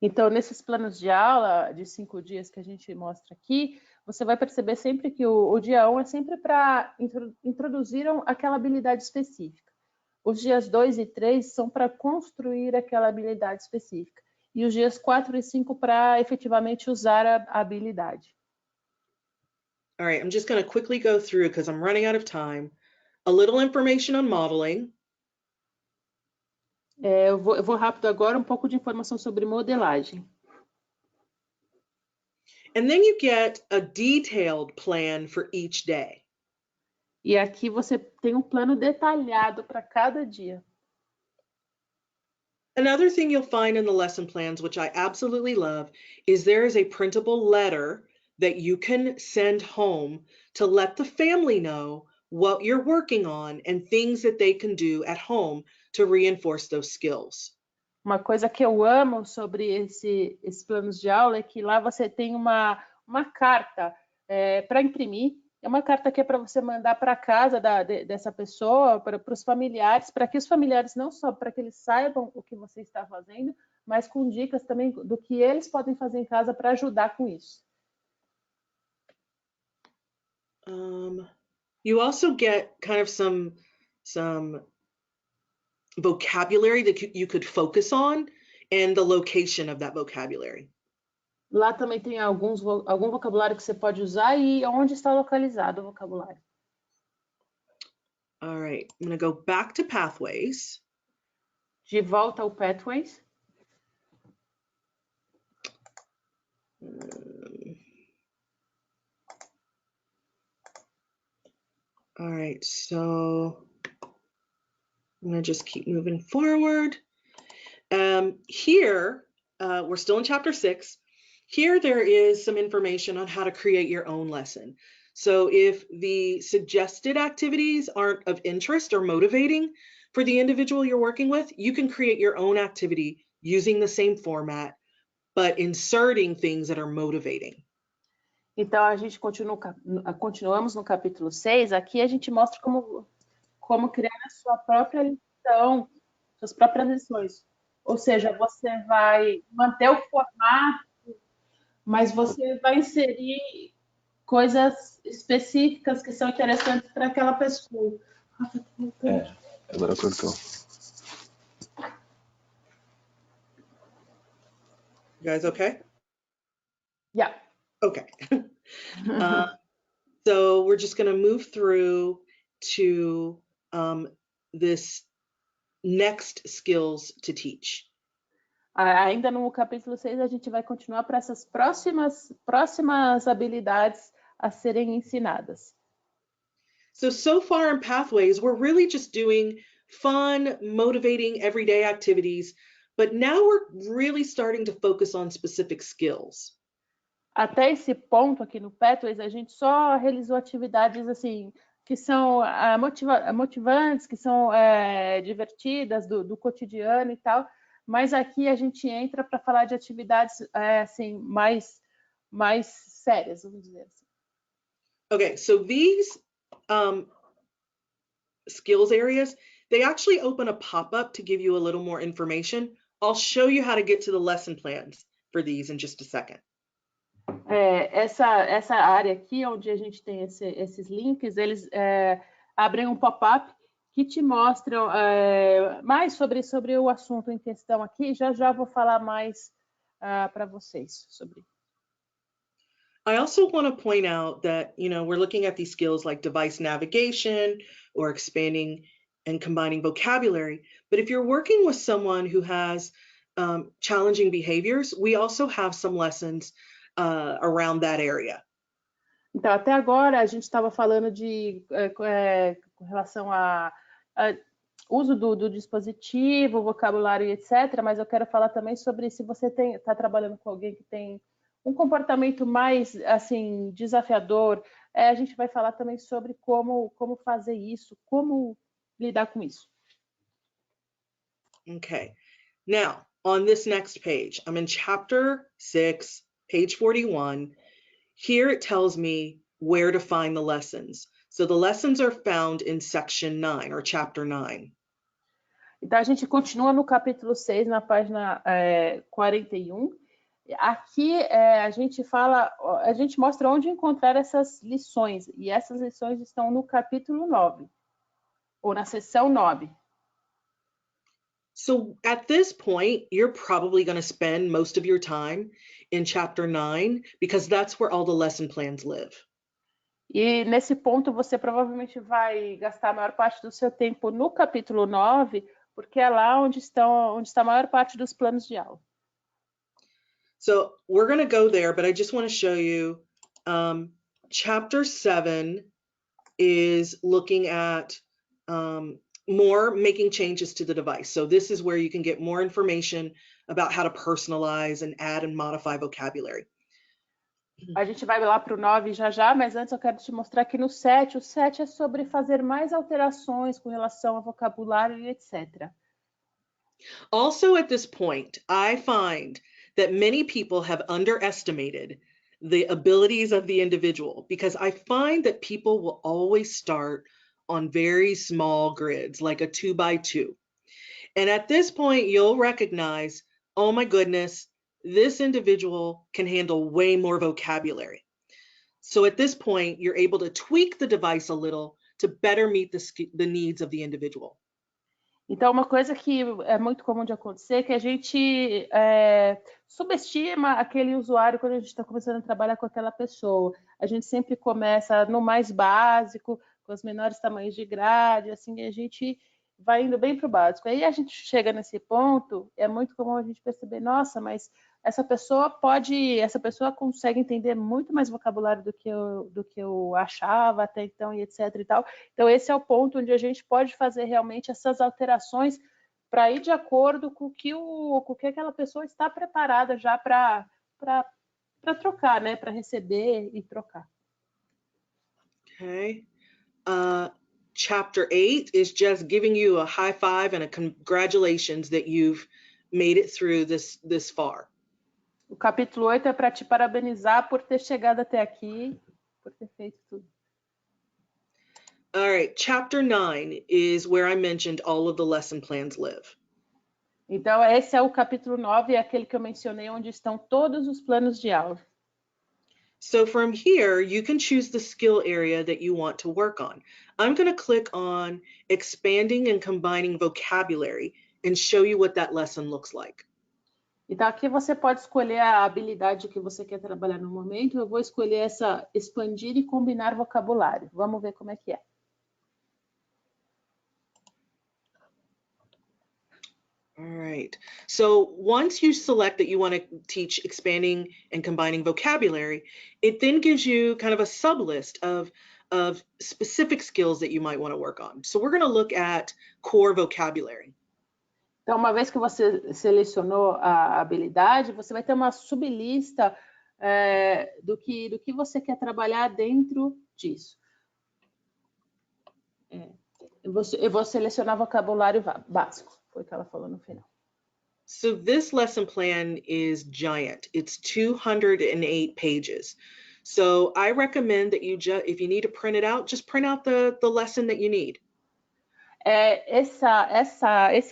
Então, nesses planos de aula de 5 dias que a gente mostra aqui, você vai perceber sempre que o dia 1 é sempre para introduzir aquela habilidade específica. Os dias 2 e 3 são para construir aquela habilidade específica. E os dias 4 e 5 para efetivamente usar a habilidade. All right, I'm just going to quickly go through because I'm running out of time. A little information on modeling. Eu vou rápido agora, um pouco de informação sobre modelagem. And then you get a detailed plan for each day. E aqui você tem um plano detalhado para cada dia. Another thing you'll find in the lesson plans, which I absolutely love, is there is a printable letter that you can send home to let the family know what you're working on and things that they can do at home to reinforce those skills. Uma coisa que eu amo sobre esses planos de aula é que lá você tem uma carta para imprimir. É uma carta que é para você mandar para casa dessa pessoa, para os familiares, para que os familiares não só para que eles saibam o que você está fazendo, mas com dicas também do que eles podem fazer em casa para ajudar com isso. You also get kind of some vocabulary that you could focus on and the location of that vocabulary. Lá também tem algum vocabulário que você pode usar e onde está localizado o vocabulário. All right, I'm going to go back to Pathways. De volta ao Pathways. All right, so I'm going to just keep moving forward. Here, we're still in chapter 6. Here there is some information on how to create your own lesson. So if the suggested activities aren't of interest or motivating for the individual you're working with, you can create your own activity using the same format, but inserting things that are motivating. Então, a gente continuamos no capítulo 6. Aqui a gente mostra como criar a sua própria lição, suas próprias lições. Ou seja, você vai manter o formato, mas você vai inserir coisas específicas que são interessantes para aquela pessoa. Agora cortou. You guys okay? Yeah. Okay. So we're just going to move through to this next skills to teach. Ainda no capítulo 6, a gente vai continuar para essas próximas habilidades a serem ensinadas. So far in Pathways, we're really just doing fun, motivating, everyday activities, but now we're really starting to focus on specific skills. Até esse ponto aqui no Pathways, a gente só realizou atividades assim que são motivantes, que são divertidas do cotidiano e tal, mas aqui a gente entra para falar de atividades assim mais sérias, vamos dizer assim. Okay, so these skills areas, they actually open a pop-up to give you a little more information. I'll show you how to get to the lesson plans for these in just a second. Essa área aqui, onde a gente tem esses links, eles abrem um pop-up que te mostram mais sobre o assunto em questão aqui. Já vou falar mais para vocês sobre isso. I also want to point out that, we're looking at these skills like device navigation or expanding and combining vocabulary. But if you're working with someone who has challenging behaviors, we also have some lessons around that area. Então, até agora, a gente estava falando com relação a uso do dispositivo, vocabulário e etc., mas eu quero falar também sobre se você está trabalhando com alguém que tem um comportamento mais assim desafiador, a gente vai falar também sobre como fazer isso, como lidar com isso. Okay. Now, on this next page, I'm in chapter 6, page 41. Here it tells me where to find the lessons. So the lessons are found in section 9 or chapter 9. Então a gente continua no capítulo 6, na página 41. Aqui a gente mostra onde encontrar essas lições, e essas lições estão no capítulo 9, ou na seção 9. So at this point, you're probably going to spend most of your time in chapter 9 because that's where all the lesson plans live. E nesse ponto você provavelmente vai gastar a maior parte do seu tempo no capítulo 9, porque é lá onde está a maior parte dos planos de aula. So we're going to go there, but I just want to show you chapter 7 is looking at more making changes to the device. So this is where you can get more information about how to personalize and add and modify vocabulary. A gente vai lá para o 9 já, mas antes eu quero te mostrar que no 7, o 7 é sobre fazer mais alterações com relação ao vocabulário e etc. Also at this point, I find that many people have underestimated the abilities of the individual because I find that people will always start on very small grids, like a 2x2. And at this point, you'll recognize, oh my goodness, this individual can handle way more vocabulary. So at this point, you're able to tweak the device a little to better meet the needs of the individual. Então, uma coisa que é muito comum de acontecer é que a gente subestima aquele usuário quando a gente está começando a trabalhar com aquela pessoa. A gente sempre começa no mais básico, com os menores tamanhos de grade, assim, e a gente vai indo bem para o básico. Aí a gente chega nesse ponto, é muito comum a gente perceber, nossa, mas essa pessoa consegue entender muito mais vocabulário do que eu achava até então e etc e tal. Então esse é o ponto onde a gente pode fazer realmente essas alterações para ir de acordo com o que aquela pessoa está preparada já para trocar, né? Para receber e trocar. Okay. Chapter 8 is just giving you a high five and a congratulations that you've made it through this far. O capítulo 8 é para te parabenizar por ter chegado até aqui, por ter feito tudo. All right, chapter 9 is where I mentioned all of the lesson plans live. Então, esse é o capítulo 9, é aquele que eu mencionei, onde estão todos os planos de aula. So from here, you can choose the skill area that you want to work on. I'm going to click on expanding and combining vocabulary and show you what that lesson looks like. Então, aqui você pode escolher a habilidade que você quer trabalhar no momento. Eu vou escolher essa expandir e combinar vocabulário. Vamos ver como é que é. All right. So once you select that you want to teach expanding and combining vocabulary, it then gives you kind of a sub-list of specific skills that you might want to work on. So we're going to look at core vocabulary. Então, uma vez que você selecionou a habilidade, você vai ter uma sublista do que você quer trabalhar dentro disso. Eu vou selecionar vocabulário básico, foi o que ela falou no final. So this lesson plan is giant. It's 208 pages. So I recommend that you if you need to print it out, just print out the lesson that you need. Esse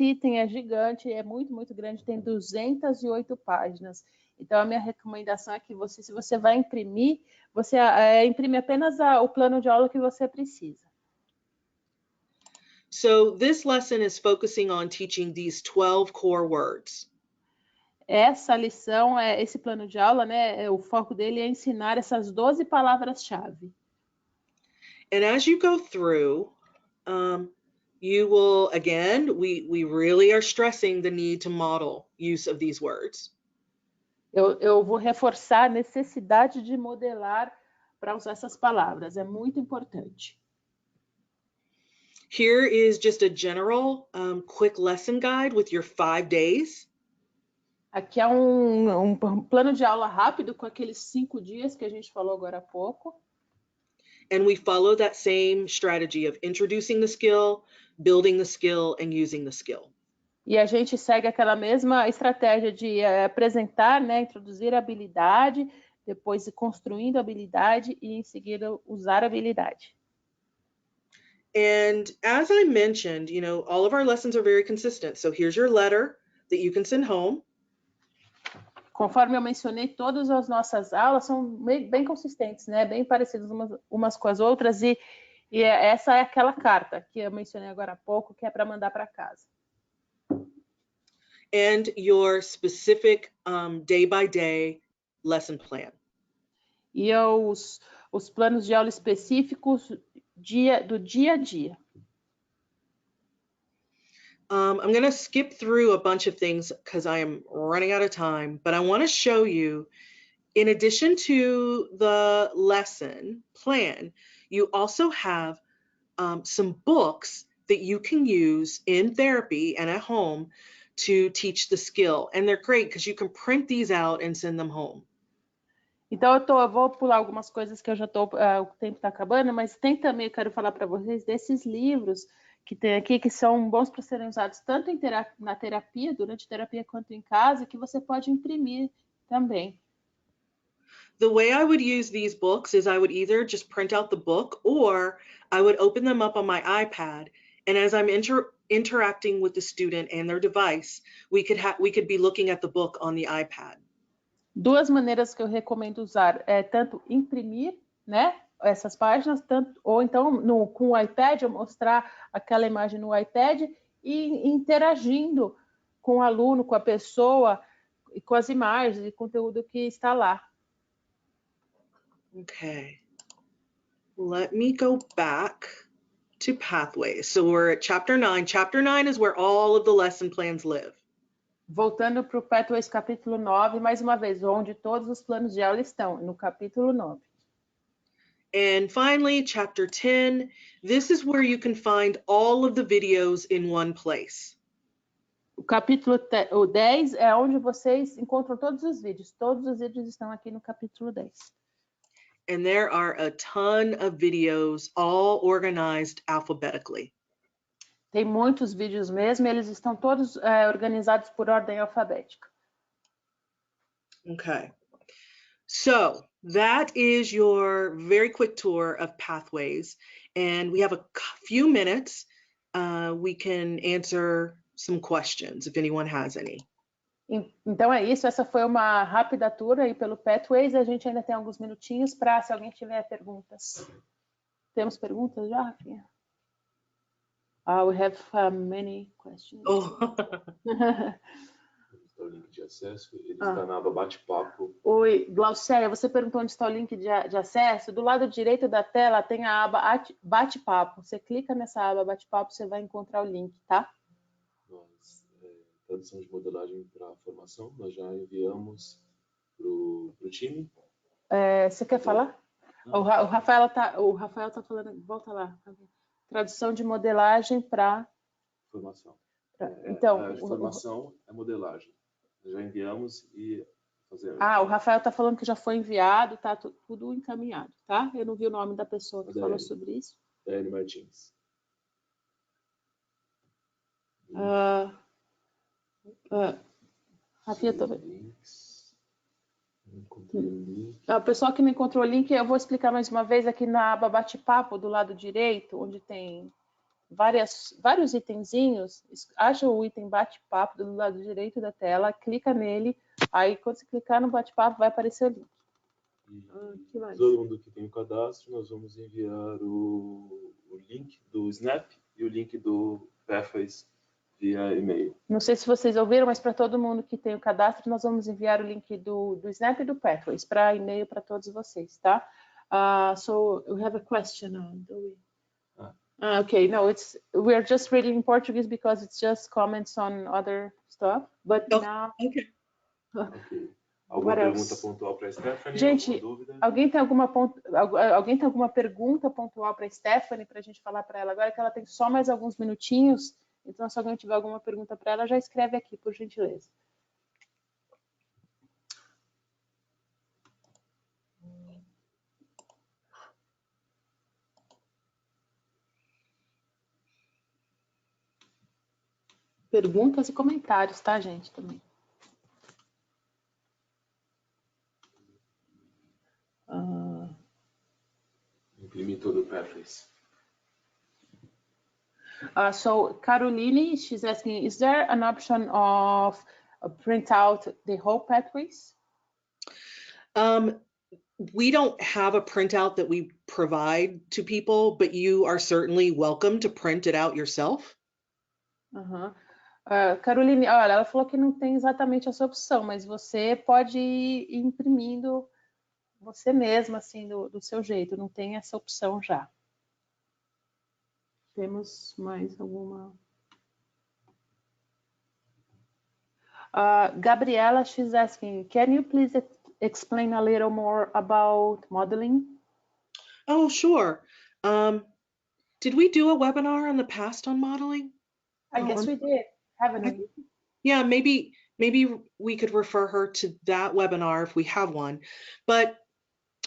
item é gigante, é muito, muito grande, tem 208 páginas. Então, a minha recomendação é que se você vai imprimir, você imprime apenas o plano de aula que você precisa. So this lesson is focusing on teaching these 12 core words. Essa lição, esse plano de aula, né, o foco dele é ensinar essas 12 palavras-chave. And as you go through, you will, again, we really are stressing the need to model use of these words. Eu vou reforçar a necessidade de modelar para usar essas palavras, é muito importante. Here is just a general quick lesson guide with your 5 days. Aqui é um plano de aula rápido com aqueles 5 dias que a gente falou agora há pouco. And we follow that same strategy of introducing the skill, building the skill, and using the skill. E a gente segue aquela mesma estratégia de apresentar, né, introduzir a habilidade, depois ir construindo a habilidade e em seguida usar a habilidade. And as I mentioned, you know, all of our lessons are very consistent. So here's your letter that you can send home. Conforme eu mencionei, todas as nossas aulas são bem consistentes, né? Bem parecidas umas com as outras. E essa é aquela carta que eu mencionei agora há pouco, que é para mandar para casa. And your specific day-by-day lesson plan. E os planos de aula específicos do dia a dia. I'm going to skip through a bunch of things because I am running out of time, but I want to show you, in addition to the lesson plan, you also have some books that you can use in therapy and at home to teach the skill. And they're great because you can print these out and send them home. Então, eu vou pular algumas coisas que eu já o tempo está acabando, mas tem também, eu quero falar para vocês desses livros que tem aqui, que são bons para serem usados tanto na terapia, durante a terapia, quanto em casa, que você pode imprimir também. The way I would use these books is I would either just print out the book or I would open them up on my iPad. And as I'm interacting with the student and their device, we could be looking at the book on the iPad. Duas maneiras que eu recomendo usar é tanto imprimir, né, essas páginas, ou então com o iPad, eu mostrar aquela imagem no iPad e interagindo com o aluno, com a pessoa, e com as imagens e conteúdo que está lá. Okay, let me go back to pathways. So we're at chapter 9. Chapter 9 is where all of the lesson plans live. Voltando para o Pathways capítulo 9, mais uma vez, onde todos os planos de aula estão, no capítulo 9. And finally, chapter 10, this is where you can find all of the videos in one place. O capítulo 10 é onde vocês encontram todos os vídeos. Todos os vídeos estão aqui no capítulo 10. And there are a ton of videos, all organized alphabetically. Tem muitos vídeos mesmo, eles estão todos organizados por ordem alfabética. Okay, so that is your very quick tour of pathways, and we have a few minutes. We can answer some questions if anyone has any. Então é isso, essa foi uma rápida tour aí pelo Pathways. A gente ainda tem alguns minutinhos para, se alguém tiver perguntas. Temos perguntas já, Rafinha? We have many questions. Oh. O link de acesso, ele está na aba bate-papo. Oi, Glaucéia, você perguntou onde está o link de acesso. Do lado direito da tela tem a aba bate-papo. Você clica nessa aba bate-papo, você vai encontrar o link, tá? Nós tradução de modelagem para formação, nós já enviamos para o time. Você quer falar? O Rafael tá falando, volta lá. Tradução de modelagem para Formação. Então, a formação é modelagem. Nós já enviamos e fazemos. O Rafael está falando que já foi enviado, tá tudo encaminhado, tá? Eu não vi o nome da pessoa que falou sobre isso. Dani Martins. Rafinha também. O pessoal que não encontrou o link, eu vou explicar mais uma vez aqui na aba bate-papo do lado direito, onde tem vários itenzinhos. Acha o item bate-papo do lado direito da tela, clica nele, aí quando você clicar no bate-papo vai aparecer o link. Que mais? Todo mundo que tem o cadastro, nós vamos enviar o link do Snap e o link do Pathways via e-mail. Não sei se vocês ouviram, mas para todo mundo que tem o cadastro, nós vamos enviar o link do Snap e do Pathways para e-mail para todos vocês, tá? So we have a question now, do we? Okay, no, we're just reading in Portuguese because it's just comments on other stuff, but now... Okay. Alguma pergunta pontual para a Stephanie? Gente, alguém tem alguma pergunta pontual para a Stephanie, para a gente falar para ela agora, que ela tem só mais alguns minutinhos, então se alguém tiver alguma pergunta para ela, já escreve aqui, por gentileza. Perguntas e comentários, tá, gente, também. Imprimir todo o Pathways. So Caroline, she's asking, is there an option of print out the whole pathways? We don't have a printout that we provide to people, but you are certainly welcome to print it out yourself. Caroline, olha, ela falou que não tem exatamente essa opção, mas você pode ir imprimindo você mesma, assim, do seu jeito, não tem essa opção já. Temos mais alguma? Gabriela, she's asking, can you please explain a little more about modeling? Oh, sure. Did we do a webinar in the past on modeling? I guess we did, haven't we? Yeah, maybe we could refer her to that webinar if we have one. But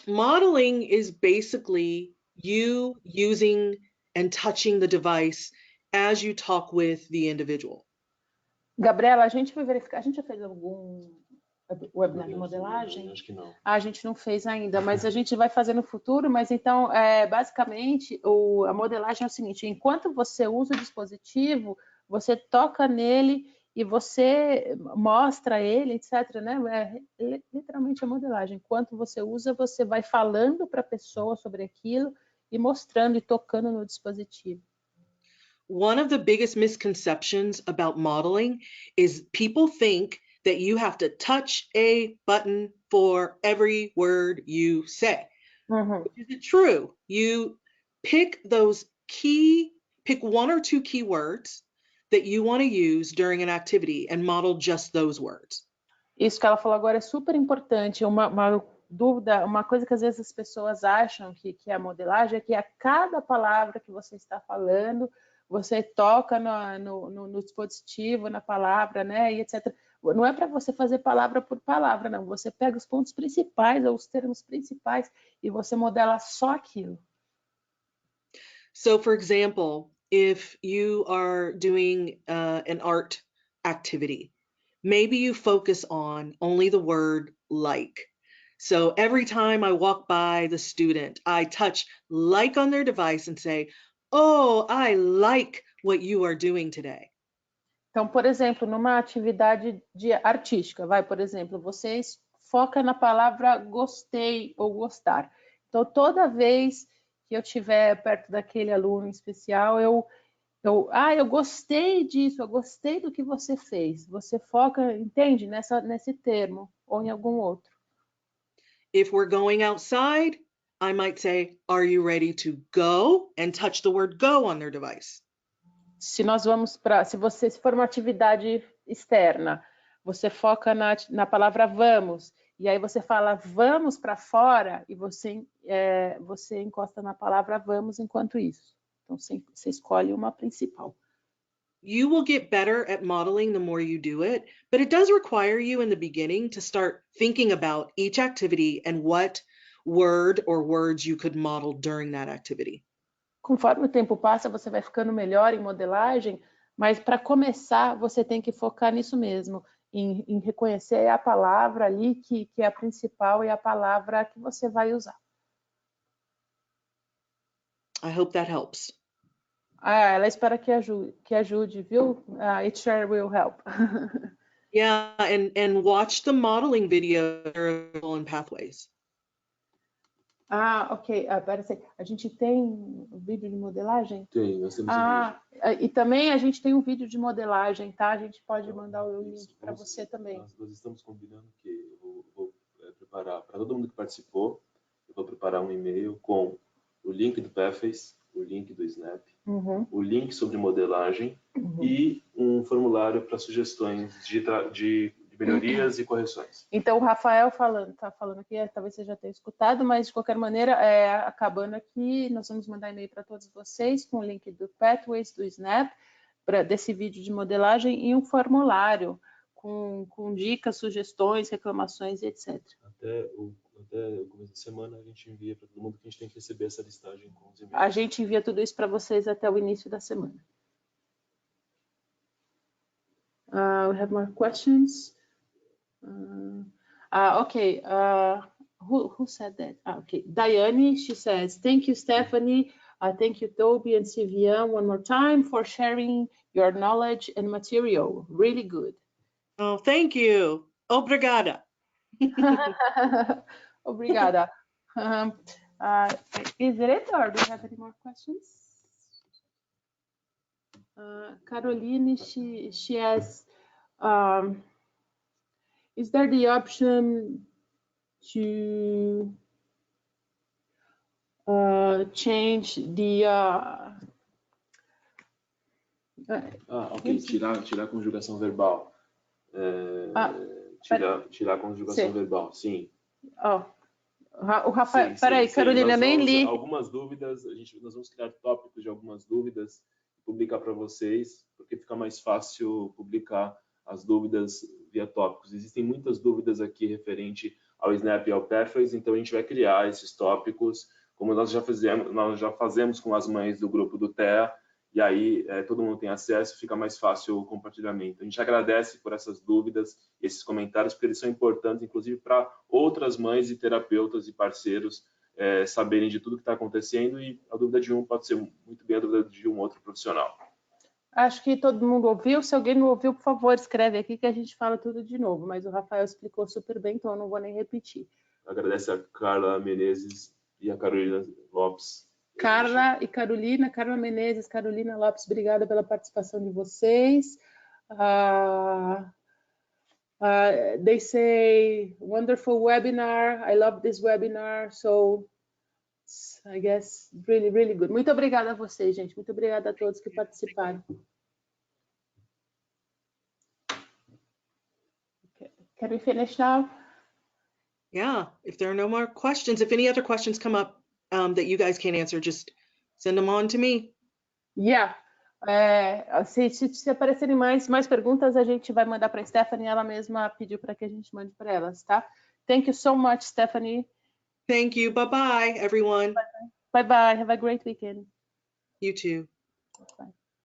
modeling is basically you using and touching the device as you talk with the individual. Gabriela, a gente vai verificar, a gente já fez algum webinar de modelagem? Acho que não. A gente não fez ainda, mas a gente vai fazer no futuro. Mas então, basicamente, a modelagem é o seguinte: enquanto você usa o dispositivo, você toca nele e você mostra ele, etc. Né? Literalmente a modelagem. Enquanto você usa, você vai falando para a pessoa sobre aquilo e mostrando e tocando no dispositivo. One of the biggest misconceptions about modeling is people think that you have to touch a button for every word you say. Which isn't true. You pick one or two keywords that you want to use during an activity and model just those words. Isso que ela falou agora é super importante. Uma dúvida, uma coisa que às vezes as pessoas acham que é a modelagem é que a cada palavra que você está falando, você toca no dispositivo, na palavra, né, e etc. Não é para você fazer palavra por palavra, não. Você pega os pontos principais ou os termos principais e você modela só aquilo. So, for example, if you are doing an art activity, maybe you focus on only the word like. So every time I walk by the student, I touch like on their device and say, oh, I like what you are doing today. Então, por exemplo, numa atividade artística, por exemplo, você foca na palavra gostei ou gostar. Então, toda vez que eu estiver perto daquele aluno especial, eu gostei disso, eu gostei do que você fez. Você foca, entende, nesse termo ou em algum outro. If we're going outside, I might say, are you ready to go? And touch the word go on their device. Se for uma atividade externa. Você foca na palavra vamos, e aí você fala vamos para fora, e você encosta na palavra vamos enquanto isso. Então, você escolhe uma principal. You will get better at modeling the more you do it, but it does require you in the beginning to start thinking about each activity and what word or words you could model during that activity. Conforme o tempo passa, você vai ficando melhor em modelagem, mas para começar, você tem que focar nisso mesmo, em reconhecer a palavra ali que é a principal e a palavra que você vai usar. I hope that helps. Ela espera que ajude, viu? It sure will help. Yeah, and watch the modeling video in Pathways. Ok. Pera aí. A gente tem vídeo de modelagem? Tem, nós temos e também a gente tem um vídeo de modelagem, tá? A gente pode mandar o link para você também. Nós estamos combinando que eu vou preparar, para todo mundo que participou, eu vou preparar um e-mail com o link do Pathways, o link do Snap, o link sobre modelagem e um formulário para sugestões de melhorias e correções. Então, o Rafael está falando aqui, talvez você já tenha escutado, mas de qualquer maneira, acabando aqui, nós vamos mandar e-mail para todos vocês com o link do Pathways, do Snap, desse vídeo de modelagem e um formulário com dicas, sugestões, reclamações e etc. Até o começo da semana a gente envia para todo mundo que a gente tem que receber essa listagem com os e-mails. A gente envia tudo isso para vocês até o início da semana. We have more questions. Okay. Who said that? Okay. Diane, she says, thank you, Stephanie. Thank you, Toby and Sivian, one more time for sharing your knowledge and material. Really good. Oh, thank you. Obrigada. Obrigada. Is it, or do you have any more questions? Caroline, she asks, is there the option to change the... Ok, tirar a conjugação verbal. Tirar a conjugação verbal, sim. O Rafael, peraí, Carolina, eu nem li. Algumas dúvidas, nós vamos criar tópicos de algumas dúvidas e publicar para vocês, porque fica mais fácil publicar as dúvidas via tópicos. Existem muitas dúvidas aqui referente ao Snap e ao Pathways, então a gente vai criar esses tópicos, como nós já fazemos com as mães do grupo do TEA, e aí todo mundo tem acesso, fica mais fácil o compartilhamento. A gente agradece por essas dúvidas, esses comentários, porque eles são importantes, inclusive para outras mães e terapeutas e parceiros saberem de tudo que está acontecendo, e a dúvida de um pode ser muito bem a dúvida de um outro profissional. Acho que todo mundo ouviu. Se alguém não ouviu, por favor, escreve aqui que a gente fala tudo de novo. Mas o Rafael explicou super bem, então eu não vou nem repetir. Agradece a Carla Menezes e a Carolina Lopes. Carla e Carolina, Carla Menezes, Carolina Lopes, obrigada pela participação de vocês. They say, wonderful webinar, I love this webinar, so I guess really, really good. Muito obrigada a vocês, gente. Muito obrigada a todos que participaram. Okay. Can we finish now? Yeah, if there are no more questions, if any other questions come up that you guys can't answer, just send them on to me. Yeah. Se aparecerem mais perguntas, a gente vai mandar para a Stephanie. Ela mesma pediu para que a gente mande para elas, tá? Thank you so much, Stephanie. Thank you. Bye-bye, everyone. Bye-bye. Have a great weekend. You too. Bye.